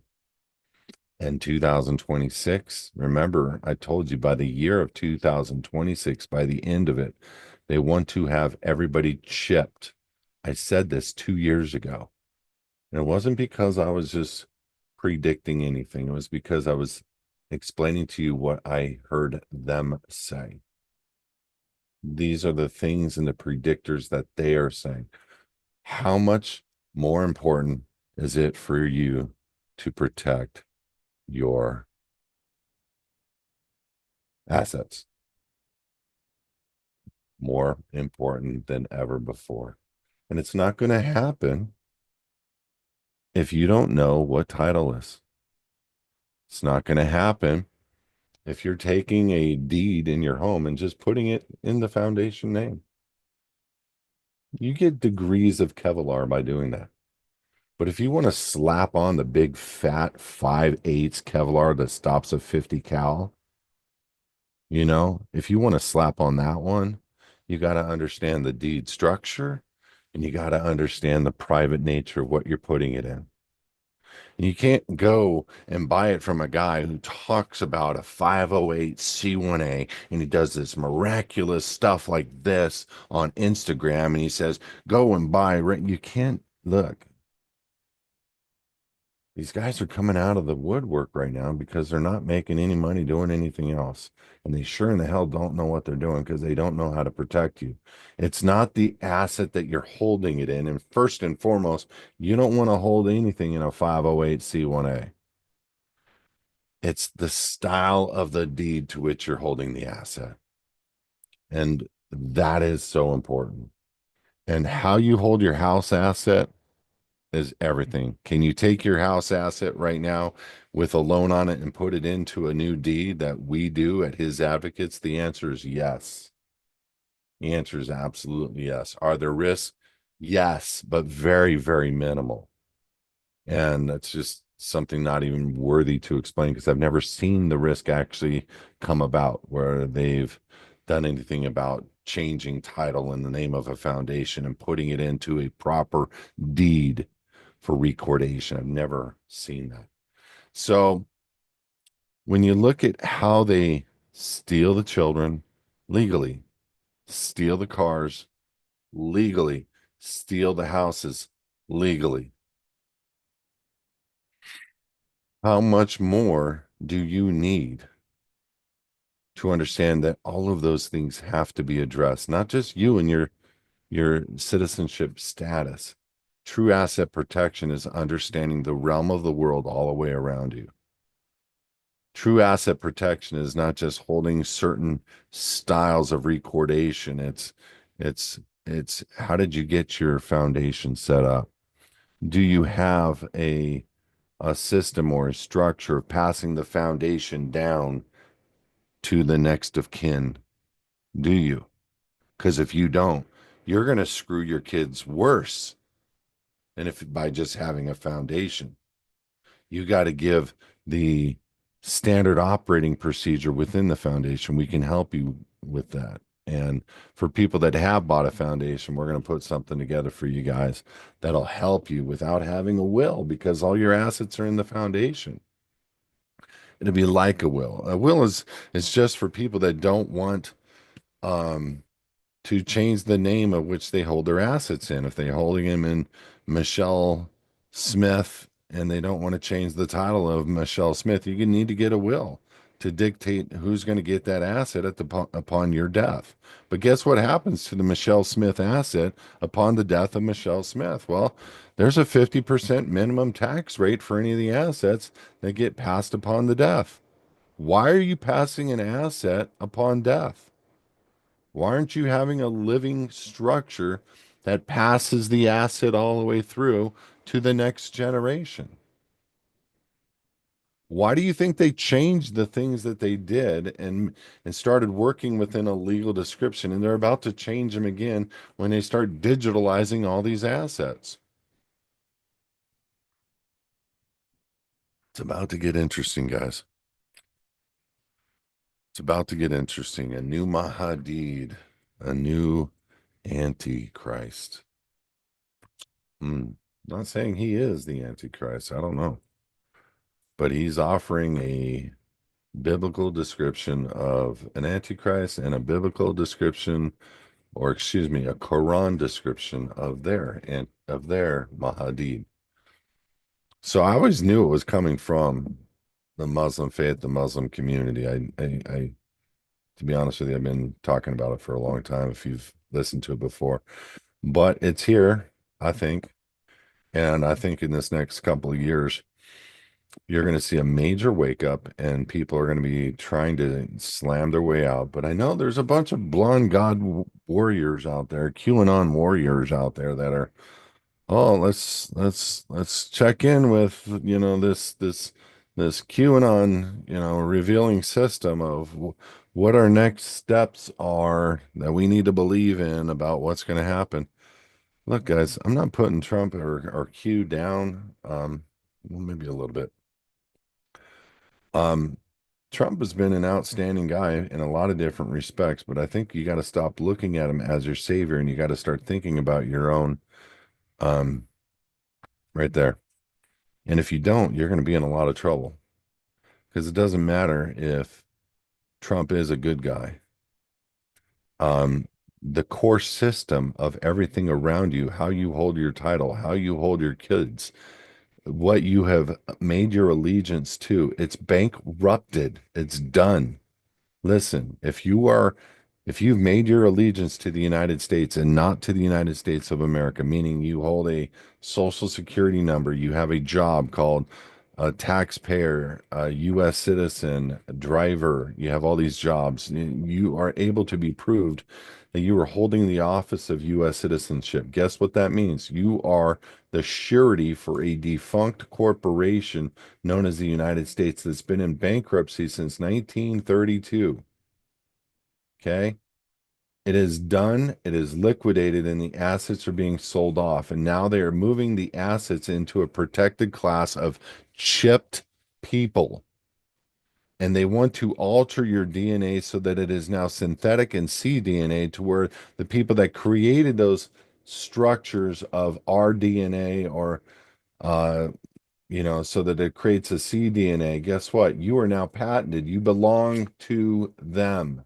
And 2026, remember, I told you by the year of 2026, by the end of it, they want to have everybody chipped. I said this 2 years ago. And it wasn't because I was just predicting anything. It was because I was explaining to you what I heard them say. These are the things and the predictors that they are saying. How much more important is it for you to protect your assets, more important than ever before. And it's not going to happen if you don't know what title is. It's not going to happen if you're taking a deed in your home and just putting it in the foundation name. You get degrees of Kevlar by doing that. But if you want to slap on the big fat 5/8 Kevlar that stops a 50 cal, if you want to slap on that one, you got to understand the deed structure and you got to understand the private nature of what you're putting it in. And you can't go and buy it from a guy who talks about a 508c1a and he does this miraculous stuff like this on Instagram and he says, go and buy. You can't look. These guys are coming out of the woodwork right now because they're not making any money doing anything else. And they sure in the hell don't know what they're doing because they don't know how to protect you. It's not the asset that you're holding it in. And first and foremost, you don't want to hold anything in a 508c1a. It's the style of the deed to which you're holding the asset. And that is so important. And how you hold your house asset is everything. Can you take your house asset right now with a loan on it and put it into a new deed that we do at HISadvocates? The answer is yes. The answer is absolutely yes. Are there risks? Yes, but very, very minimal. And that's just something not even worthy to explain because I've never seen the risk actually come about where they've done anything about changing title in the name of a foundation and putting it into a proper deed for recordation. I've never seen that. So when you look at how they steal the children legally, steal the cars legally, steal the houses legally, how much more do you need to understand that all of those things have to be addressed? Not just you and your citizenship status. True asset protection is understanding the realm of the world all the way around you. True asset protection is not just holding certain styles of recordation. It's how did you get your foundation set up? Do you have a system or a structure of passing the foundation down to the next of kin? Do you? Because if you don't, you're going to screw your kids worse than if by just having a foundation. You got to give the standard operating procedure within the foundation. We can help you with that. And for people that have bought a foundation, we're going to put something together for you guys that'll help you without having a will because all your assets are in the foundation. It'll be like a will. A will is just for people that don't want um to change the name of which they hold their assets in. If they're holding them in Michelle Smith and they don't want to change the title of Michelle Smith, you need to get a will to dictate who's going to get that asset upon your death. But guess what happens to the Michelle Smith asset upon the death of Michelle Smith? Well, there's a 50% minimum tax rate for any of the assets that get passed upon the death. Why are you passing an asset upon death? Why aren't you having a living structure that passes the asset all the way through to the next generation? Why do you think they changed the things that they did and started working within a legal description and they're about to change them again when they start digitalizing all these assets? It's about to get interesting, guys. It's about to get interesting. A new Mahadid, a new Antichrist. Not saying he is the Antichrist. I don't know. But he's offering a biblical description of an Antichrist and a biblical description, or excuse me, a Quran description of their Mahdi. So I always knew it was coming from the Muslim faith, the Muslim community. To be honest with you, I've been talking about it for a long time if you've listened to it before. But it's here, I think. And I think in this next couple of years, you're going to see a major wake up and people are going to be trying to slam their way out. But I know there's a bunch of blonde warriors out there, QAnon warriors out there that are, oh, let's check in with, this QAnon, revealing system of what our next steps are that we need to believe in about what's going to happen. Look, guys, I'm not putting Trump or Q down. Well, maybe a little bit. Um, Trump has been an outstanding guy in a lot of different respects, but I think you got to stop looking at him as your savior and you got to start thinking about your own, um, right there. And if you don't, you're going to be in a lot of trouble because it doesn't matter if Trump is a good guy. The core system of everything around you, how you hold your title, how you hold your kids, what you have made your allegiance to, it's bankrupted. It's done. Listen, if you've made your allegiance to the United States and not to the United States of America, meaning you hold a social security number, you have a job called a taxpayer, a U.S. citizen, a driver, you have all these jobs, you are able to be proved that you are holding the office of U.S. citizenship. Guess what that means? You are the surety for a defunct corporation known as the United States that's been in bankruptcy since 1932. Okay. It is done, it is liquidated, and the assets are being sold off. And now they are moving the assets into a protected class of chipped people. And they want to alter your DNA so that it is now synthetic and cDNA to where the people that created those structures of our DNA or uh, so that it creates a cDNA. Guess what? You are now patented. You belong to them,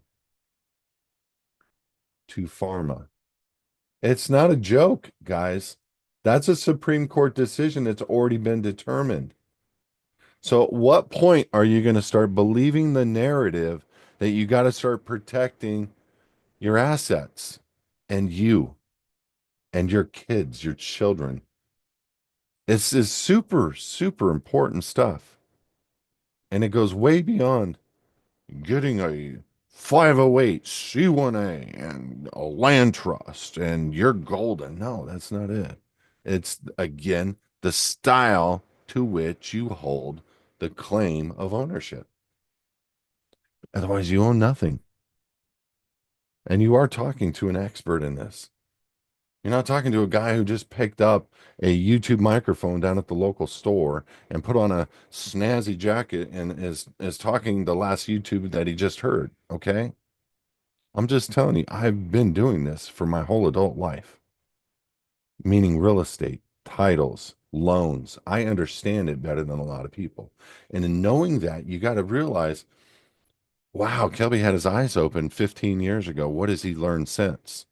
to pharma. It's not a joke, guys. That's a Supreme Court decision that's already been determined. So, at what point are you going to start believing the narrative that you got to start protecting your assets and you and your kids, your children? This is super, super important stuff. And it goes way beyond getting a 508c1A and a land trust and you're golden. No, that's not it. It's again the style to which you hold the claim of ownership. Otherwise, you own nothing. And you are talking to an expert in this. You're not talking to a guy who just picked up a YouTube microphone down at the local store and put on a snazzy jacket and is talking the last YouTube that he just heard. Okay. I'm just telling you, I've been doing this for my whole adult life, meaning real estate, titles, loans. I understand it better than a lot of people. And in knowing that, you got to realize, wow, Kelby had his eyes open 15 years ago. What has he learned since?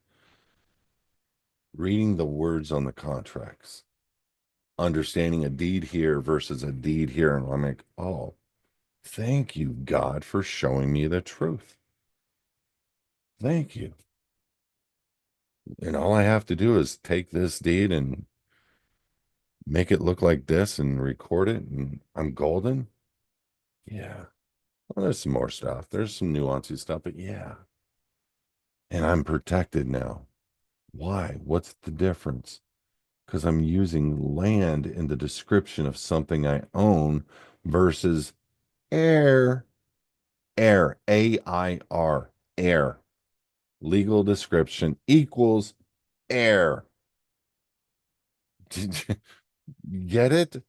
Reading the words on the contracts, understanding a deed here versus a deed here. And I'm like, oh, thank you, God, for showing me the truth. Thank you. And all I have to do is take this deed and make it look like this and record it, and I'm golden. Yeah. Well, there's some more stuff. There's some nuancy stuff, but yeah. And I'm protected now. Why? What's the difference? Because I'm using land in the description of something I own versus air, AIR, air. Legal description equals air. Did you get it?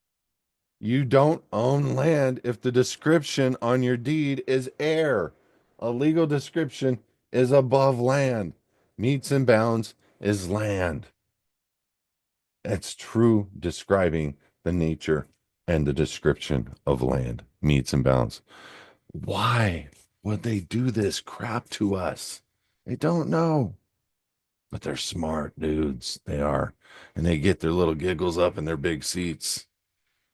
You don't own land if the description on your deed is air. A legal description is above land. Meets and bounds is land. It's true describing the nature and the description of land, meets and bounds. Why would they do this crap to us? They don't know, but they're smart dudes. They are. And they get their little giggles up in their big seats.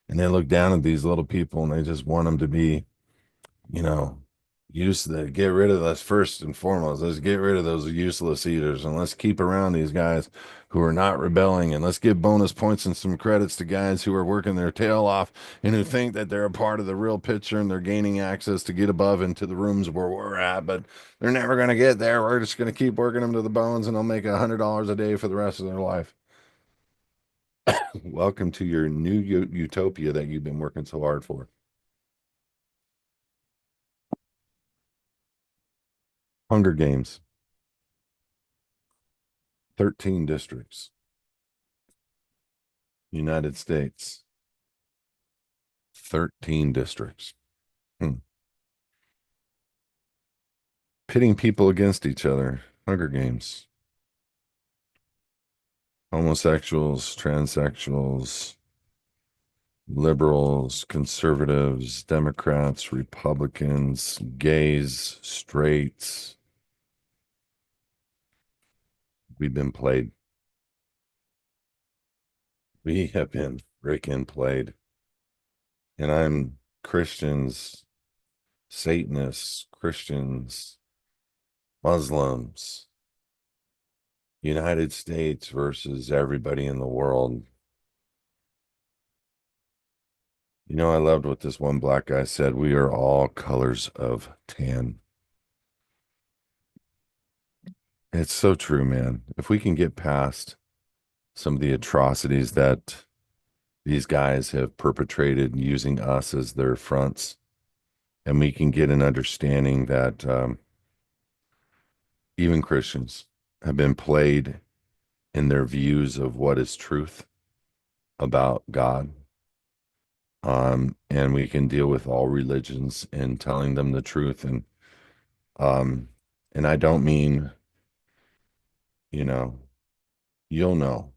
And they look down at these little people and they just want them to be, you know, Get rid of us first and foremost. Let's get rid of those useless eaters and let's keep around these guys who are not rebelling and let's give bonus points and some credits to guys who are working their tail off and who think that they're a part of the real picture and they're gaining access to get above into the rooms where we're at, but they're never going to get there. We're just going to keep working them to the bones and they'll make $100 a day for the rest of their life. Welcome to your new utopia that you've been working so hard for. Hunger Games, 13 districts, United States, 13 districts. Hmm. Pitting people against each other. Hunger Games. Homosexuals, transsexuals, liberals, conservatives, Democrats, Republicans, gays, straights. We've been played. We have been freaking played. And I'm Christians, Satanists, Christians, Muslims, United States versus everybody in the world. You know, I loved what this one black guy said. We are all colors of tan. It's so true, man. If we can get past some of the atrocities that these guys have perpetrated using us as their fronts, and we can get an understanding that even Christians have been played in their views of what is truth about God. And we can deal with all religions and telling them the truth. Um, and I don't mean, you know, you'll know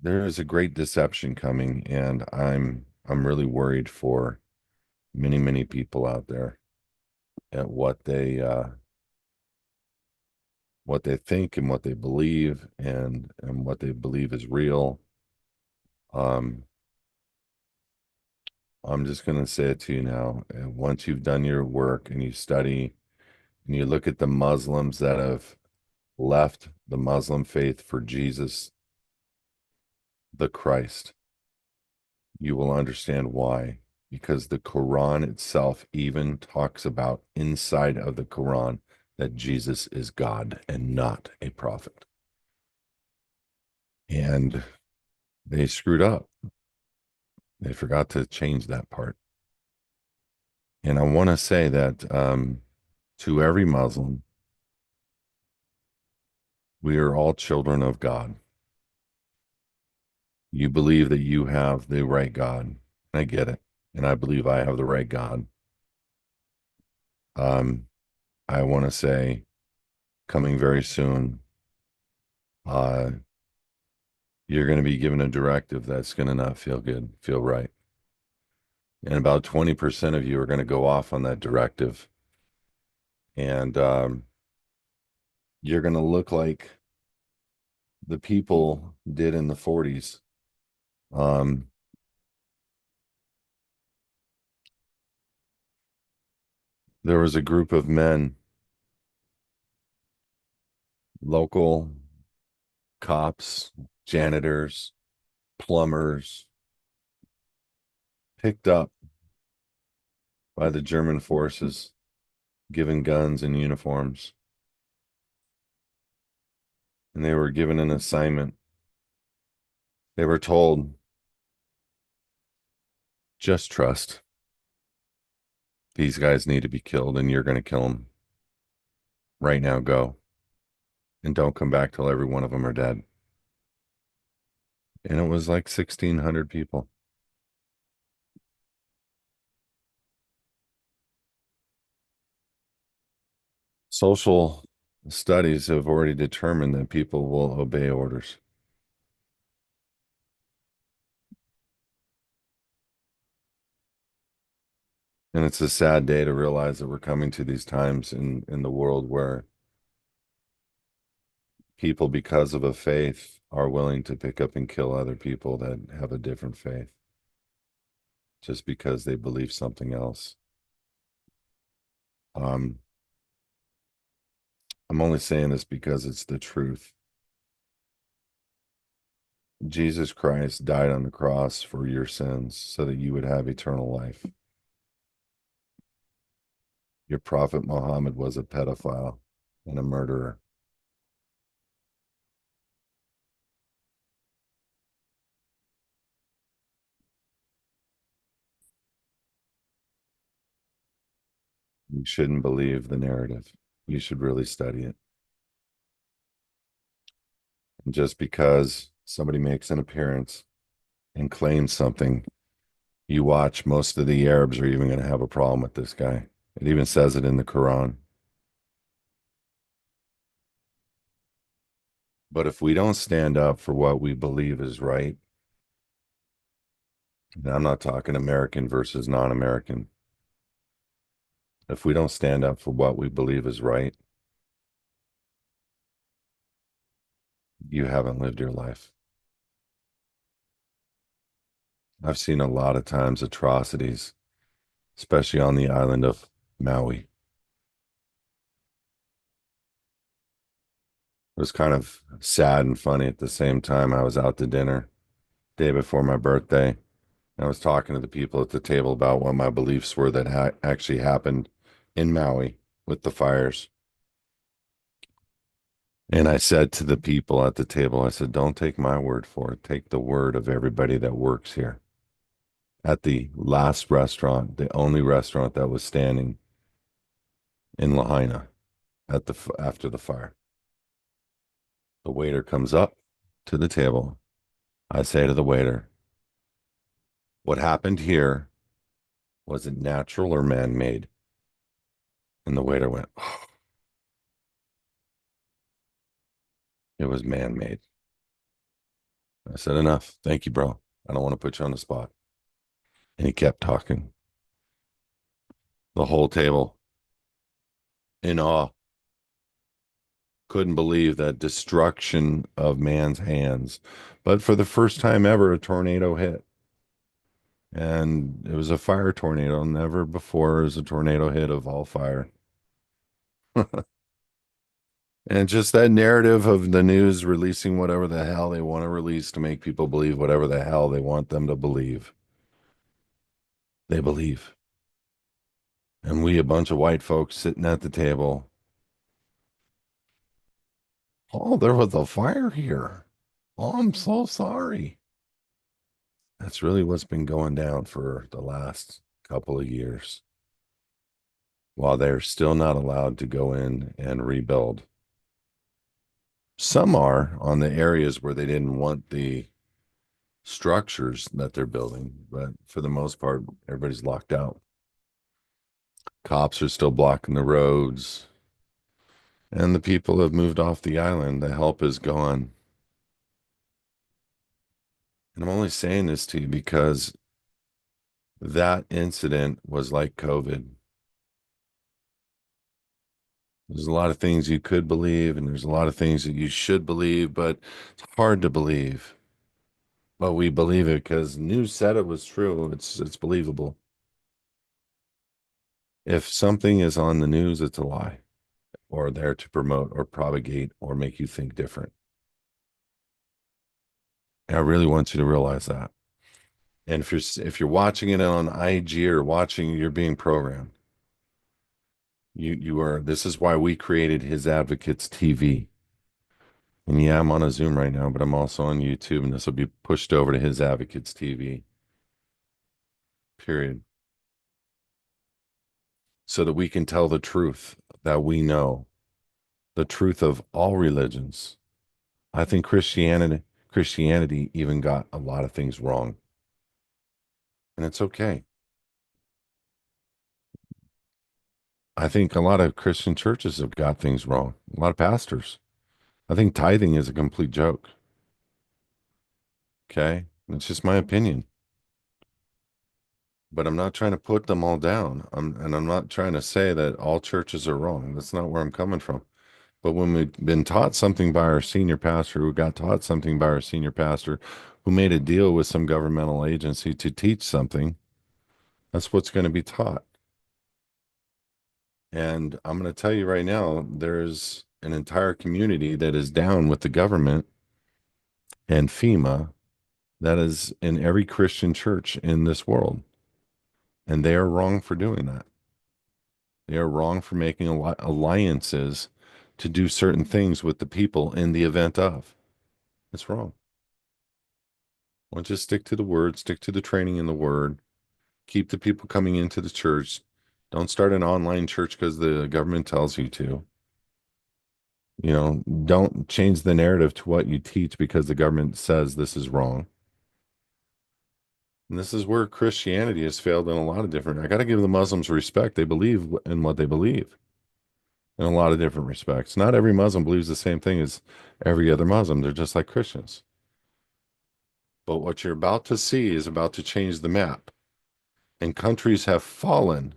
there is a great deception coming, and I'm really worried for many, many people out there at what they think and what they believe and what they believe is real. Um, I'm just going to say it to you now. Once you've done your work and you study and you look at the Muslims that have left the Muslim faith for Jesus, the Christ, you will understand why. Because the Quran itself even talks about inside of the Quran that Jesus is God and not a prophet. And they screwed up. They forgot to change that part. And I want to say that to every Muslim, we are all children of God. You believe that you have the right God. I get it. And I believe I have the right God. Um, I want to say, coming very soon, uh, you're going to be given a directive that's going to not feel good, feel right. And about 20% of you are going to go off on that directive. And you're going to look like the people did in the 40s. Um, there was a group of men, local cops, janitors, plumbers, picked up by the German forces, given guns and uniforms. And they were given an assignment. They were told, just trust. These guys need to be killed, and you're going to kill them. Right now, go. And don't come back till every one of them are dead. And it was like 1,600 people. Social studies have already determined that people will obey orders. And it's a sad day to realize that we're coming to these times in the world where people, because of a faith, are willing to pick up and kill other people that have a different faith. just because they believe something else. Um, I'm only saying this because it's the truth. Jesus Christ died on the cross for your sins so that you would have eternal life. Your prophet Muhammad was a pedophile and a murderer. You shouldn't believe the narrative. You should really study it. And just because somebody makes an appearance and claims something, you watch, most of the Arabs are even going to have a problem with this guy. It even says it in the Quran. But if we don't stand up for what we believe is right, and I'm not talking American versus non-American, if we don't stand up for what we believe is right, you haven't lived your life. I've seen a lot of times atrocities, especially on the island of Maui. It was kind of sad and funny at the same time. I was out to dinner day before my birthday, and I was talking to the people at the table about what my beliefs were that actually happened in Maui with the fires. And I said to the people at the table, I said, don't take my word for it. Take the word of everybody that works here. At the last restaurant, the only restaurant that was standing in Lahaina at after the fire, the waiter comes up to the table. I say to the waiter, what happened here, was it natural or man-made? And the waiter went, oh, it was man-made. I said, enough. Thank you, bro. I don't want to put you on the spot. And he kept talking. The whole table in awe, couldn't believe that destruction of man's hands. But for the first time ever, a tornado hit. And it was a fire tornado. Never before has a tornado hit of all fire. And just that narrative of the news releasing whatever the hell they want to release to make people believe whatever the hell they want them to believe. They believe. And we, a bunch of white folks sitting at the table. Oh, there was a fire here. Oh, I'm so sorry. That's really what's been going down for the last couple of years. While they're still not allowed to go in and rebuild. Some are on the areas where they didn't want the structures that they're building, but for the most part, everybody's locked out. Cops are still blocking the roads, and the people have moved off the island. The help is gone. And I'm only saying this to you because that incident was like COVID. There's a lot of things you could believe, and there's a lot of things that you should believe, but it's hard to believe. But we believe it because news said it was true. It's believable. If something is on the news, it's a lie, or there to promote or propagate or make you think different. And I really want you to realize that. And if you're watching it on IG or watching, you're being programmed. You are. This is why we created His Advocates TV. And yeah, I'm on a Zoom right now, but I'm also on YouTube, and this will be pushed over to His Advocates TV. Period. So that we can tell the truth that we know, the truth of all religions. I think Christianity even got a lot of things wrong. And it's okay. I think a lot of Christian churches have got things wrong. A lot of pastors. I think tithing is a complete joke. Okay. It's just my opinion. But I'm not trying to put them all down. I'm not trying to say that all churches are wrong. That's not where I'm coming from. But when we've been taught something by our senior pastor, who got taught something by our senior pastor, who made a deal with some governmental agency to teach something, That's what's going to be taught. And I'm going to tell you right now, there's an entire community that is down with the government and FEMA that is in every Christian church in this world. And they are wrong for doing that. They are wrong for making alliances to do certain things with the people in the event of. It's wrong. Why don't you stick to the word, stick to the training in the word, keep the people coming into the church. Don't start an online church because the government tells you to. Don't change the narrative to what you teach because the government says this is wrong. And this is where Christianity has failed in a lot of different. I got to give the Muslims respect. They believe in what they believe in a lot of different respects. Not every Muslim believes the same thing as every other Muslim. They're just like Christians. But what you're about to see is about to change the map. And countries have fallen,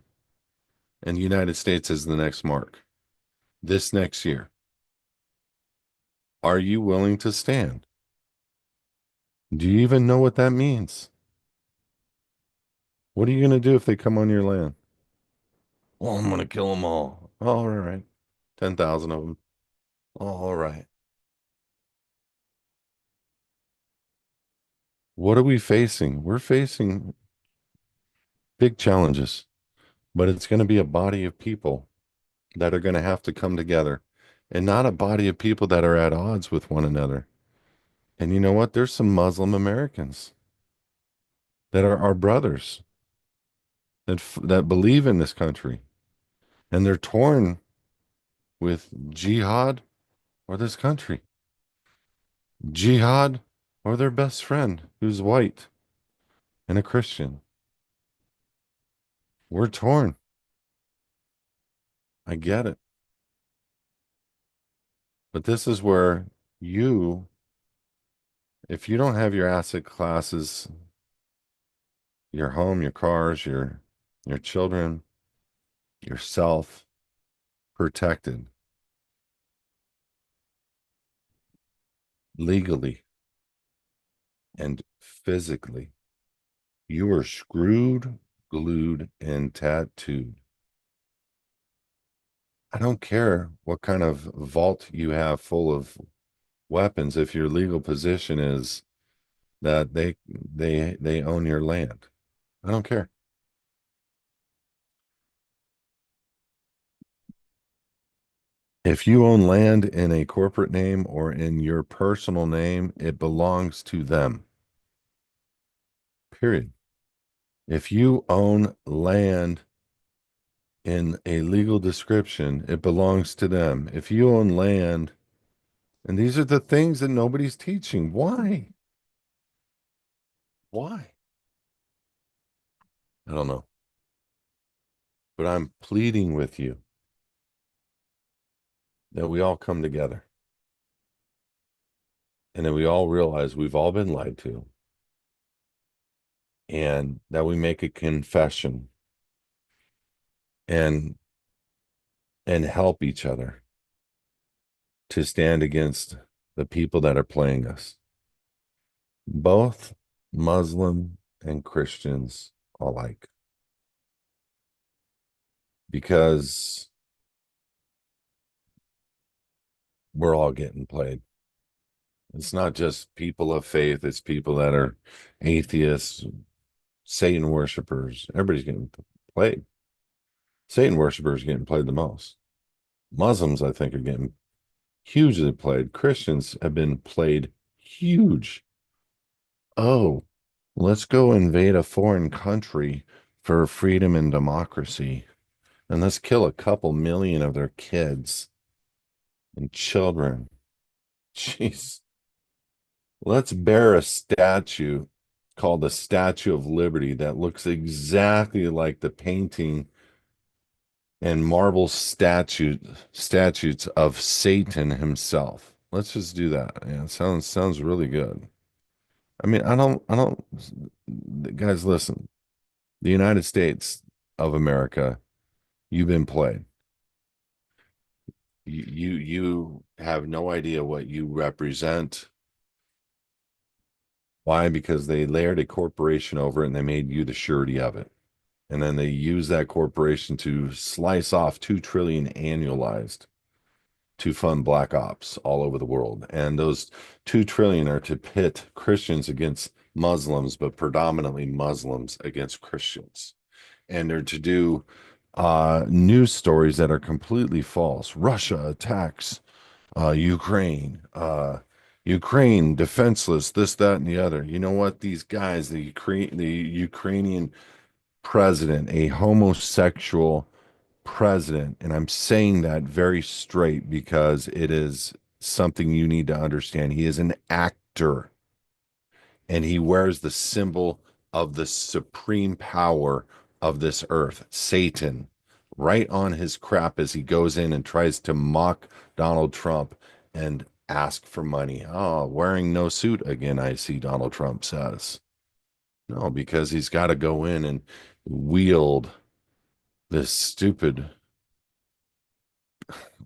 and the United States is the next mark this next year. Are you willing to stand? Do you even know what that means? What are you going to do if they come on your land? Well, I'm going to kill them all. All right. 10,000 of them. All right. What are we facing? We're facing big challenges, but it's going to be a body of people that are going to have to come together and not a body of people that are at odds with one another. And you know what? There's some Muslim Americans that are our brothers that believe in this country, and they're torn with jihad or this country, jihad or their best friend who's white and a Christian. We're torn. I get it. But this is where you, if you don't have your asset classes, your home, your cars, your children, yourself protected legally and physically, you are screwed, glued, and tattooed. I don't care what kind of vault you have full of weapons if your legal position is that they own your land. I don't care. If you own land in a corporate name or in your personal name, it belongs to them. Period. If you own land in a legal description, it belongs to them. If you own land, and these are the things that nobody's teaching. Why? Why? I don't know. But I'm pleading with you that we all come together and that we all realize we've all been lied to and that we make a confession and help each other to stand against the people that are playing us, both Muslim and Christians alike, because we're all getting played. It's not just people of faith, it's people that are atheists, Satan worshipers. Everybody's getting played. Satan worshipers are getting played the most. Muslims, I think, are getting hugely played. Christians have been played huge. Oh, let's go invade a foreign country for freedom and democracy. And let's kill a couple million of their kids and children. Jeez. Let's bear a statue called the Statue of Liberty that looks exactly like the painting and marble statutes of Satan himself. Let's just do that. Yeah, it sounds really good. I mean, I don't guys, listen. The United States of America, you've been played. You have no idea what you represent. Why? Because they layered a corporation over it and they made you the surety of it. And then they use that corporation to slice off 2 trillion annualized to fund black ops all over the world. And those 2 trillion are to pit Christians against Muslims, but predominantly Muslims against Christians. And they're to do news stories that are completely false. Russia attacks Ukraine. Ukraine defenseless, this, that, and the other. You know what? These guys, the Ukrainian president, a homosexual president, and I'm saying that very straight because it is something you need to understand. He is an actor and he wears the symbol of the supreme power of this earth, Satan, right on his crap as he goes in and tries to mock Donald Trump and ask for money. Oh, wearing no suit again, I see Donald Trump says. No, because he's got to go in and wield this stupid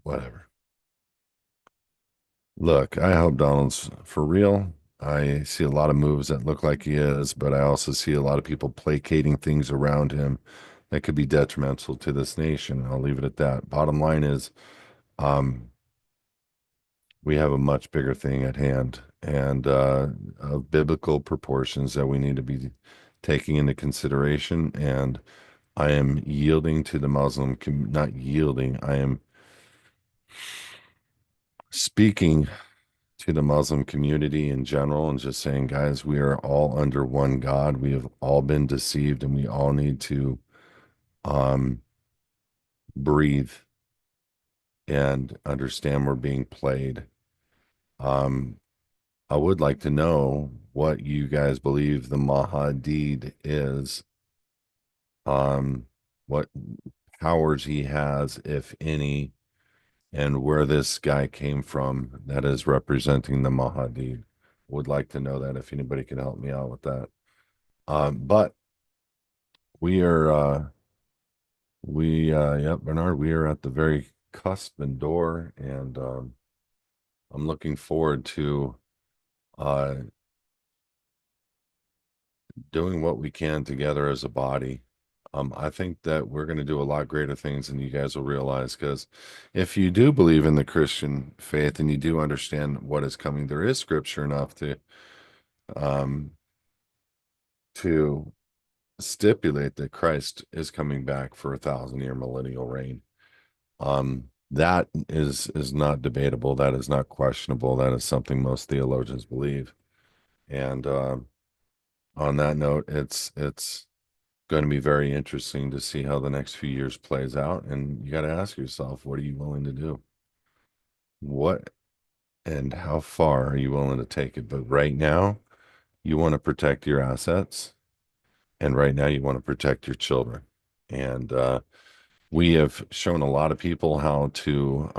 whatever. Look, I hope Donald's for real. I see a lot of moves that look like he is, but I also see a lot of people placating things around him that could be detrimental to this nation. I'll leave it at that. Bottom line is, um, we have a much bigger thing at hand and of biblical proportions that we need to be taking into consideration. And I am yielding to the not yielding, I am speaking to the Muslim community in general and just saying, guys, we are all under one God. We have all been deceived and we all need to um, breathe and understand we're being played. Um, I would like to know what you guys believe the Mahadid is, what powers he has, if any, and where this guy came from that is representing the Mahadi. Would like to know that if anybody can help me out with that. But we are yep, Bernard, we are at the very cusp and door, and I'm looking forward to uh doing what we can together as a body. I think that we're going to do a lot greater things than you guys will realize because if you do believe in the Christian faith and you do understand what is coming, there is scripture enough um to stipulate that Christ is coming back for 1,000 year millennial reign. That is not debatable. That is not questionable. That is something most theologians believe. And on that note, it's going to be very interesting to see how the next few years plays out. And you got to ask yourself, what are you willing to do? What and how far are you willing to take it? But right now, you want to protect your assets, and right now, you want to protect your children. And we have shown a lot of people how to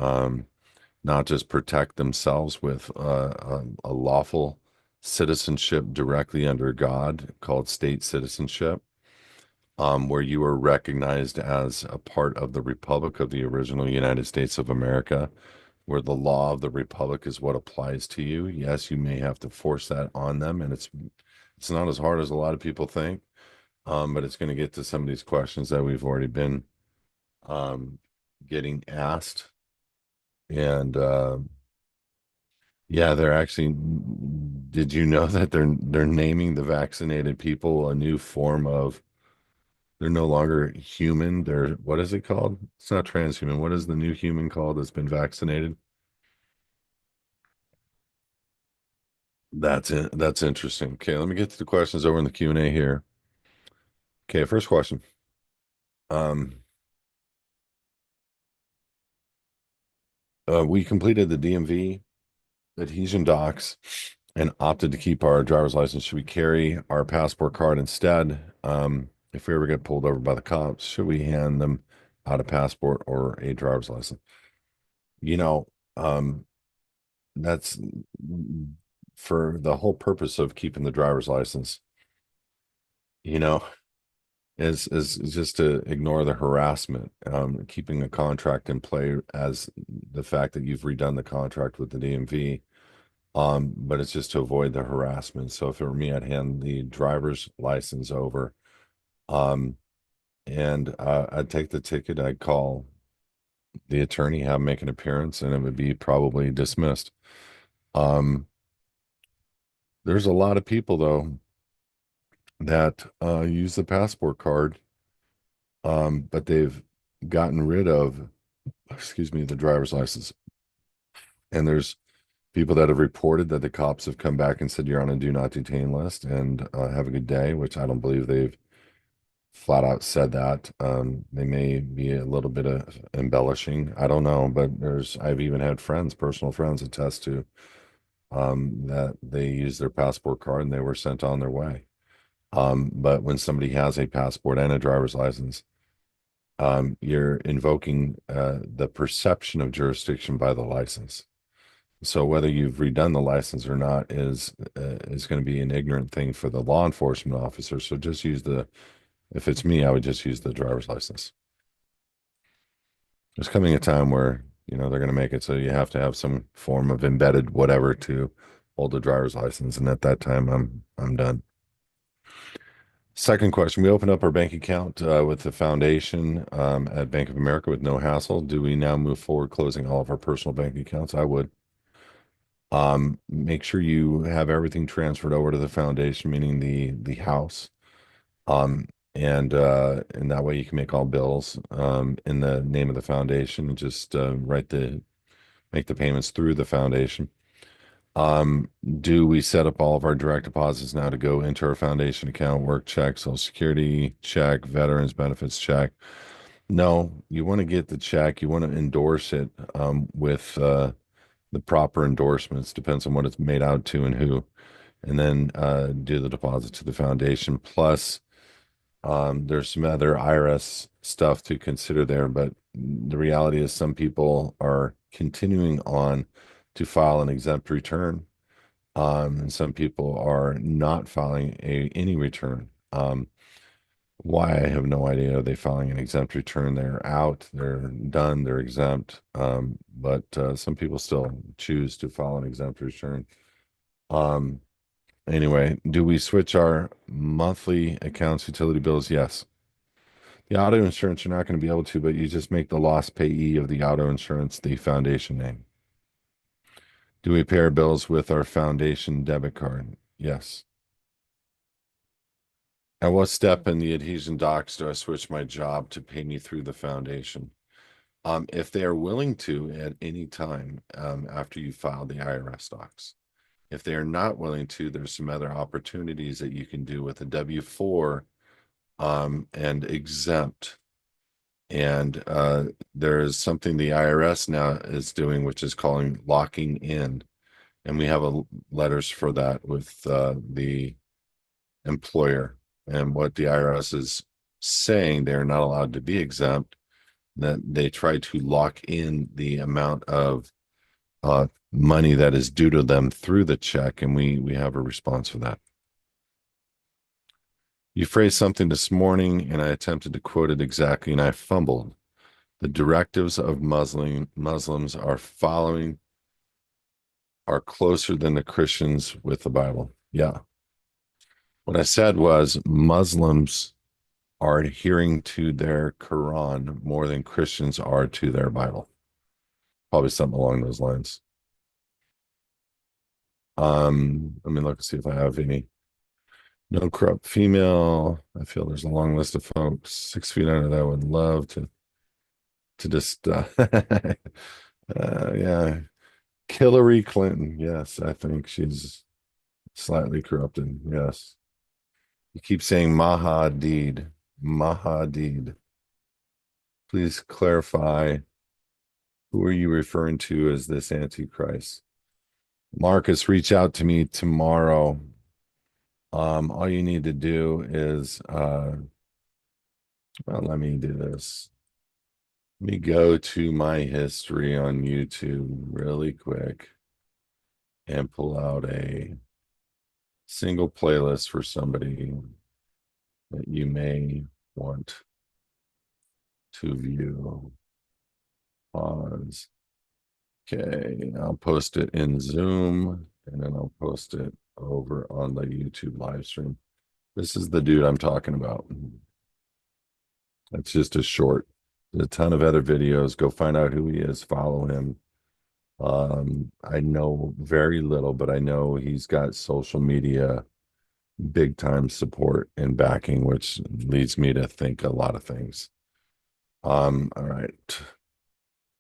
not just protect themselves with a lawful citizenship directly under God called state citizenship, where you are recognized as a part of the Republic of the original United States of America, where the law of the Republic is what applies to you. Yes, you may have to force that on them, and it's not as hard as a lot of people think, but it's going to get to some of these questions that we've already been um, getting asked. And yeah, they're actually, did you know that they're naming the vaccinated people a new form of, they're no longer human. They're, what is it called? It's not transhuman. What is the new human called that's been vaccinated? That's it. That's interesting. Okay, let me get to the questions over in the Q&A here. Okay, first question. Um, we completed the DMV adhesion docs and opted to keep our driver's license. Should we carry our passport card instead? If we ever get pulled over by the cops, should we hand them out a passport or a driver's license? You know, that's for the whole purpose of keeping the driver's license, you know, is just to ignore the harassment, keeping a contract in play as the fact that you've redone the contract with the DMV. But it's just to avoid the harassment. So if it were me, I'd hand the driver's license over. Um, And I'd take the ticket, I'd call the attorney, have him make an appearance, and it would be probably dismissed. Um, there's a lot of people though that use the passport card, but they've gotten rid of, excuse me, the driver's license. And there's people that have reported that the cops have come back and said you're on a do not detain list and have a good day, which I don't believe they've flat out said that. They may be a little bit of embellishing. I don't know, but I've even had friends, personal friends, attest to that they used their passport card and they were sent on their way. But when somebody has a passport and a driver's license, you're invoking the perception of jurisdiction by the license. So whether you've redone the license or not is going to be an ignorant thing for the law enforcement officer. So just use if it's me, I would just use the driver's license. There's coming a time where, they're going to make it so you have to have some form of embedded whatever to hold a driver's license. And at that time, I'm done. Second question, we opened up our bank account with the foundation at Bank of America with no hassle. Do we now move forward closing all of our personal bank accounts? I would. Make sure you have everything transferred over to the foundation, meaning the house. Um, and that way you can make all bills in the name of the foundation and just make the payments through the foundation. Um, do we set up all of our direct deposits now to go into our foundation account, work check, Social Security check, veterans benefits check? No, you want to get the check, you want to endorse it with the proper endorsements, depends on what it's made out to and who, and then do the deposit to the foundation. Plus, there's some other IRS stuff to consider there, but the reality is some people are continuing on to file an exempt return, and some people are not filing any return. Why, I have no idea. Are they filing an exempt return? They're out, they're done, they're exempt. But some people still choose to file an exempt return. Um, anyway, do we switch our monthly accounts utility bills? Yes. The auto insurance, you're not going to be able to, but you just make the lost payee of the auto insurance the foundation name. Do we pay our bills with our foundation debit card? Yes. At what step in the adhesion docs do I switch my job to pay me through the foundation? If they are willing to at any time after you file the IRS docs. If they are not willing to, there's some other opportunities that you can do with a W-4 and exempt. And there is something the IRS now is doing, which is calling locking in. And we have letters for that with the employer. And what the IRS is saying, they're not allowed to be exempt, that they try to lock in the amount of money that is due to them through the check. And we have a response for that. You phrased something this morning, and I attempted to quote it exactly, and I fumbled. The directives of Muslims are closer than the Christians with the Bible. Yeah. What I said was Muslims are adhering to their Quran more than Christians are to their Bible. Probably something along those lines. Let me look and see if I have any. No corrupt female. I feel there's a long list of folks 6 feet under that I would love to just yeah. Hillary Clinton. Yes, I think she's slightly corrupted. Yes. You keep saying Mahadid. Mahadid. Please clarify, who are you referring to as this Antichrist? Marcus, reach out to me tomorrow. All you need to do is well, let me do this. Let me go to my history on YouTube really quick and pull out a single playlist for somebody that you may want to view. Pause. Okay, I'll post it in Zoom and then I'll post it over on the YouTube live stream. This is the dude I'm talking about. That's just a short. There's a ton of other videos. Go find out who he is, follow him. I know very little, but I know he's got social media big time support and backing, which leads me to think a lot of things. All right.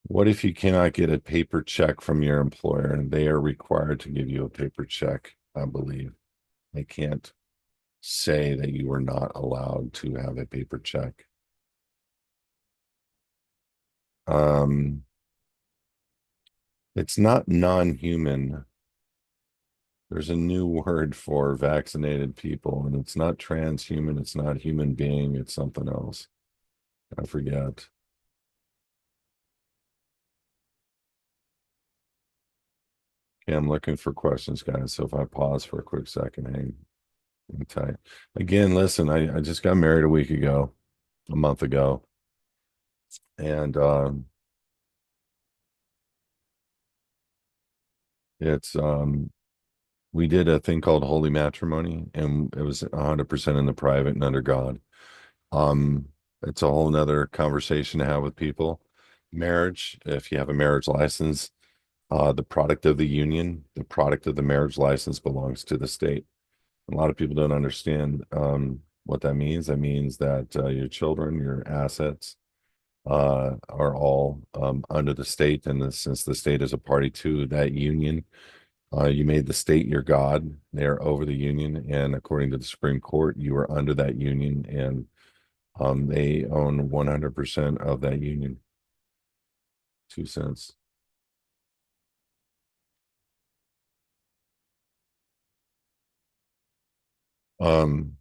What if you cannot get a paper check from your employer and they are required to give you a paper check, I believe. They can't say that you are not allowed to have a paper check. Um, it's not non-human. There's a new word for vaccinated people, and it's not transhuman, it's not human being, it's something else. I forget. Okay, I'm looking for questions, guys. So if I pause for a quick second, hang tight. Again, listen, I just got married a week ago, a month ago, and it's we did a thing called holy matrimony, and it was 100% in the private and under God. Um, it's a whole nother conversation to have with people. Marriage, if you have a marriage license, the product of the union, the product of the marriage license belongs to the state. A lot of people don't understand what that means. That means that your children, your assets, are all under the state, and since the state is a party to that union, you made the state your god. They're over the union, and according to the Supreme Court, you are under that union, and they own 100% of that union. 2 cents. Um,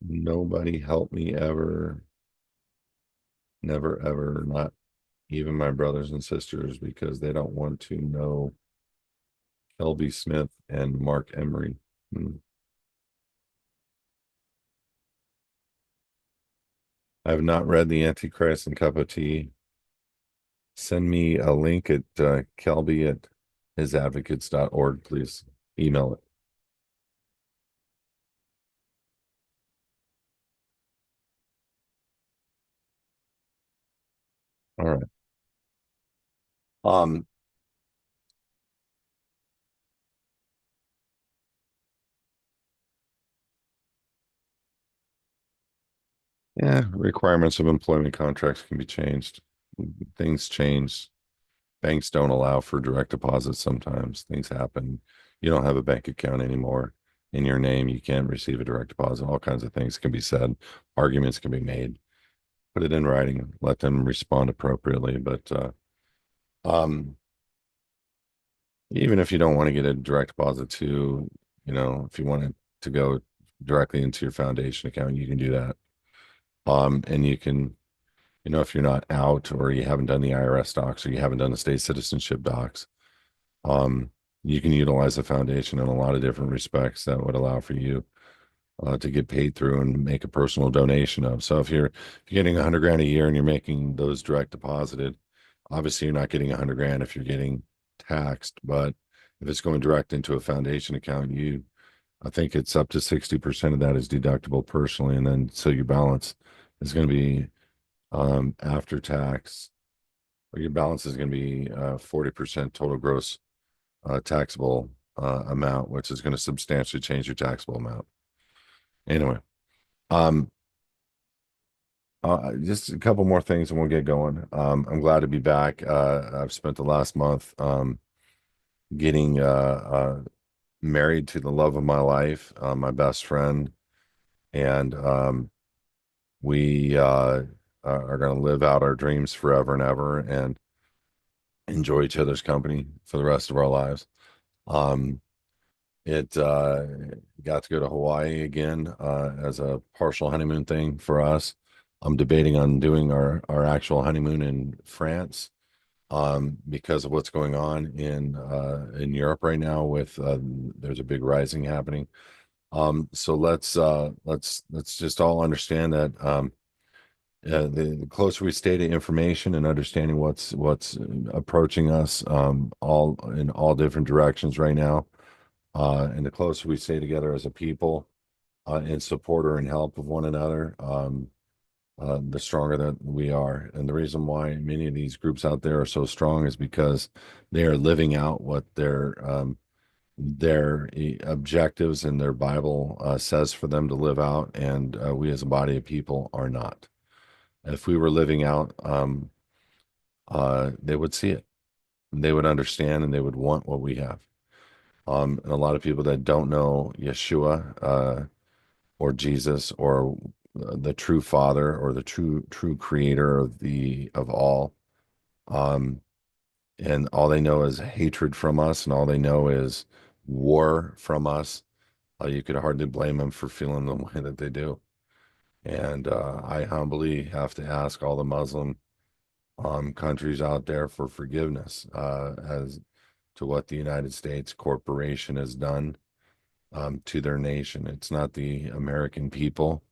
Nobody helped me ever, never ever, not even my brothers and sisters, because they don't want to know Kelby Smith and Mark Emery. Hmm. I have not read The Antichrist and Cup of Tea. Send me a link at Kelby at hisadvocates.org, please. Email it. All right. Um, yeah, requirements of employment contracts can be changed. Things change. Banks don't allow for direct deposits sometimes. Things happen. You don't have a bank account anymore in your name. You can't receive a direct deposit. All kinds of things can be said. Arguments can be made. Put it in writing. Let them respond appropriately. But um, even if you don't want to get a direct deposit to, if you want it to go directly into your foundation account, you can do that. And you can, if you're not out or you haven't done the IRS docs or you haven't done the state citizenship docs, um, you can utilize the foundation in a lot of different respects that would allow for you to get paid through and make a personal donation of. So if you're getting 100 grand a year and you're making those direct deposited, obviously you're not getting 100 grand if you're getting taxed, but if it's going direct into a foundation account, I think it's up to 60% of that is deductible personally, and then so your balance is going to be after tax, or your balance is going to be 40% total gross taxable amount, which is going to substantially change your taxable amount. Anyway, um, just a couple more things and we'll get going. I'm glad to be back. I've spent the last month getting married to the love of my life, my best friend, and we are going to live out our dreams forever and ever and enjoy each other's company for the rest of our lives. Um, It got to go to Hawaii again as a partial honeymoon thing for us. I'm debating on doing our actual honeymoon in France because of what's going on in Europe right now with there's a big rising happening. So let's just all understand that the closer we stay to information and understanding what's approaching us all in all different directions right now, and the closer we stay together as a people in support or in help of one another, the stronger that we are. And the reason why many of these groups out there are so strong is because they are living out what their objectives and their Bible says for them to live out, and we as a body of people are not. If we were living out, they would see it, they would understand, and they would want what we have. And a lot of people that don't know Yeshua or Jesus or the true Father or the true Creator of all, um, and all they know is hatred from us, and all they know is war from us. You could hardly blame them for feeling the way that they do. And I humbly have to ask all the Muslim countries out there for forgiveness as to what the United States corporation has done to their nation. It's not the American people,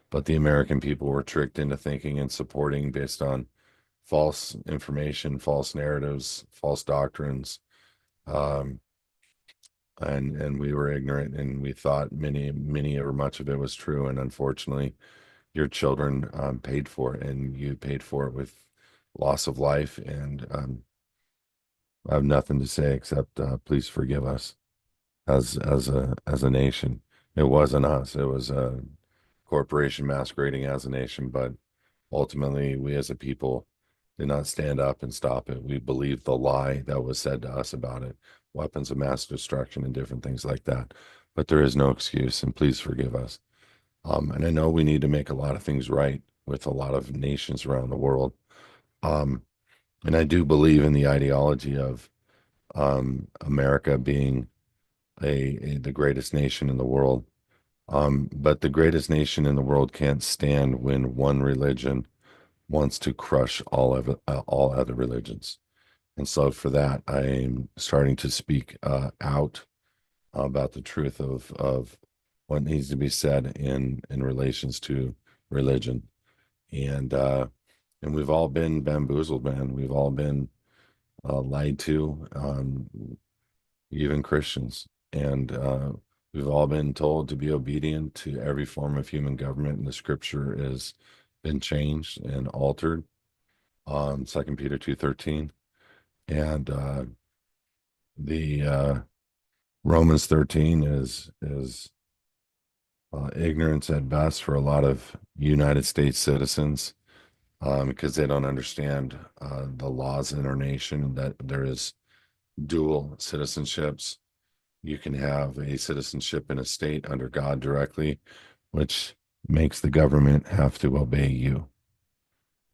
but the American people were tricked into thinking and supporting based on false information, false narratives, false doctrines. Um, and we were ignorant and we thought many or much of it was true. And unfortunately, your children paid for it, and you paid for it with loss of life. And I have nothing to say except please forgive us as a nation. It wasn't us. It was a corporation masquerading as a nation, but ultimately we as a people did not stand up and stop it. We believed the lie that was said to us about it, weapons of mass destruction and different things like that. But there is no excuse, and please forgive us. And I know we need to make a lot of things right with a lot of nations around the world. Um, and I do believe in the ideology of America being the greatest nation in the world. But the greatest nation in the world can't stand when one religion wants to crush all other religions. And so for that, I'm starting to speak out about the truth of what needs to be said in relations to religion. And and we've all been bamboozled, man. We've all been lied to, even Christians. And we've all been told to be obedient to every form of human government, and the scripture has been changed and altered. 2 Peter 2:13, and the Romans 13 is ignorance at best for a lot of United States citizens, because they don't understand the laws in our nation, that there is dual citizenships. You can have a citizenship in a state under God directly, which makes the government have to obey you.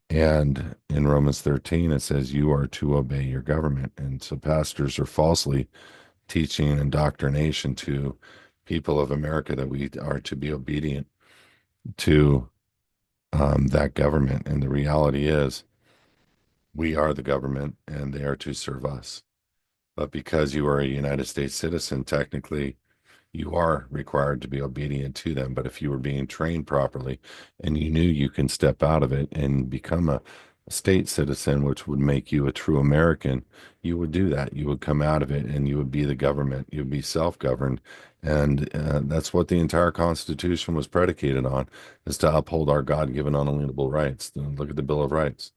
And in Romans 13, it says you are to obey your government. And so pastors are falsely teaching indoctrination to people of America that we are to be obedient to that government. And the reality is, we are the government and they are to serve us. But because you are a United States citizen, technically, you are required to be obedient to them. But if you were being trained properly and you knew you can step out of it and become a state citizen, which would make you a true American, you would do that. You would come out of it and you would be the government. You would be self-governed. And that's what the entire Constitution was predicated on, is to uphold our God-given unalienable rights. Look at the Bill of Rights.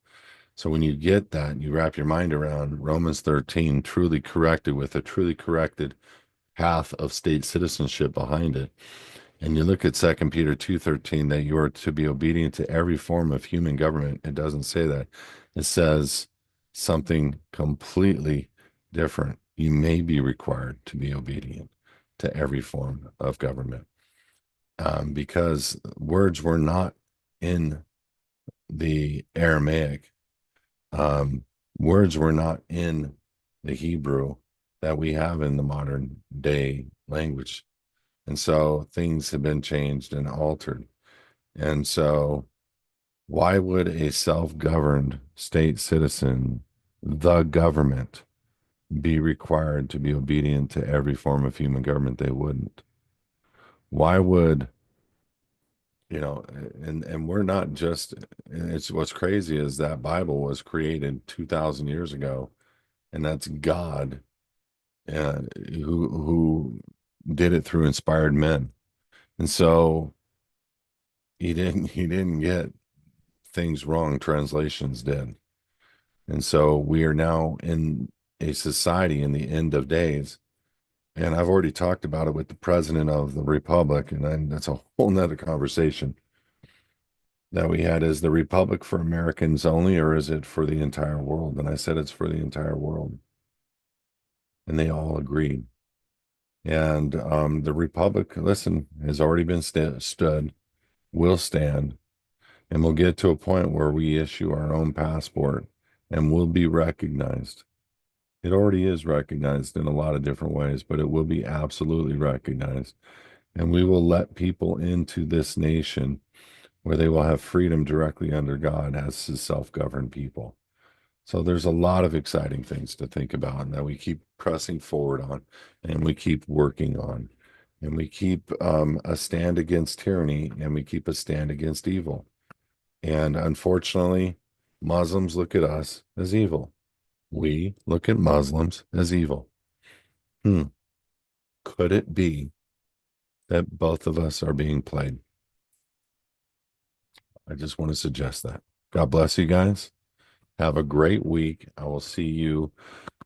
So when you get that, you wrap your mind around Romans 13, truly corrected with a truly corrected path of state citizenship behind it. And you look at 2 Peter 2:13, that you are to be obedient to every form of human government. It doesn't say that. It says something completely different. You may be required to be obedient to every form of government, because words were not in the Aramaic. Um, Words were not in the Hebrew that we have in the modern day language. And so things have been changed and altered. And so, why would a self governed state citizen, the government, be required to be obedient to every form of human government? They wouldn't. Why would, and we're not just, and it's what's crazy is that Bible was created 2,000 years ago, and that's God who did it through inspired men. And so he didn't get things wrong, translations did. And so we are now in a society in the end of days. And I've already talked about it with the president of the republic, and then that's a whole nother conversation that we had. Is the republic for Americans only, or is it for the entire world? And I said it's for the entire world. And they all agreed. And the republic, listen, has already been stood, will stand, and we'll get to a point where we issue our own passport and will be recognized. It already is recognized in a lot of different ways, but it will be absolutely recognized. And we will let people into this nation where they will have freedom directly under God as his self-governed people. So there's a lot of exciting things to think about and that we keep pressing forward on and we keep working on. And we keep a stand against tyranny and we keep a stand against evil. And unfortunately, Muslims look at us as evil. We look at Muslims as evil. Could it be that both of us are being played? I just want to suggest that. God bless you guys. Have a great week. I will see you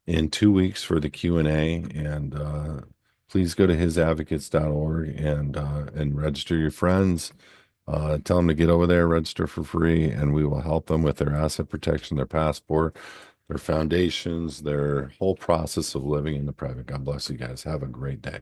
in 2 weeks for the Q&A, and please go to hisadvocates.org and register your friends. Tell them to get over there, register for free, and we will help them with their asset protection, their passport, their foundations, their whole process of living in the private. God bless you guys. Have a great day.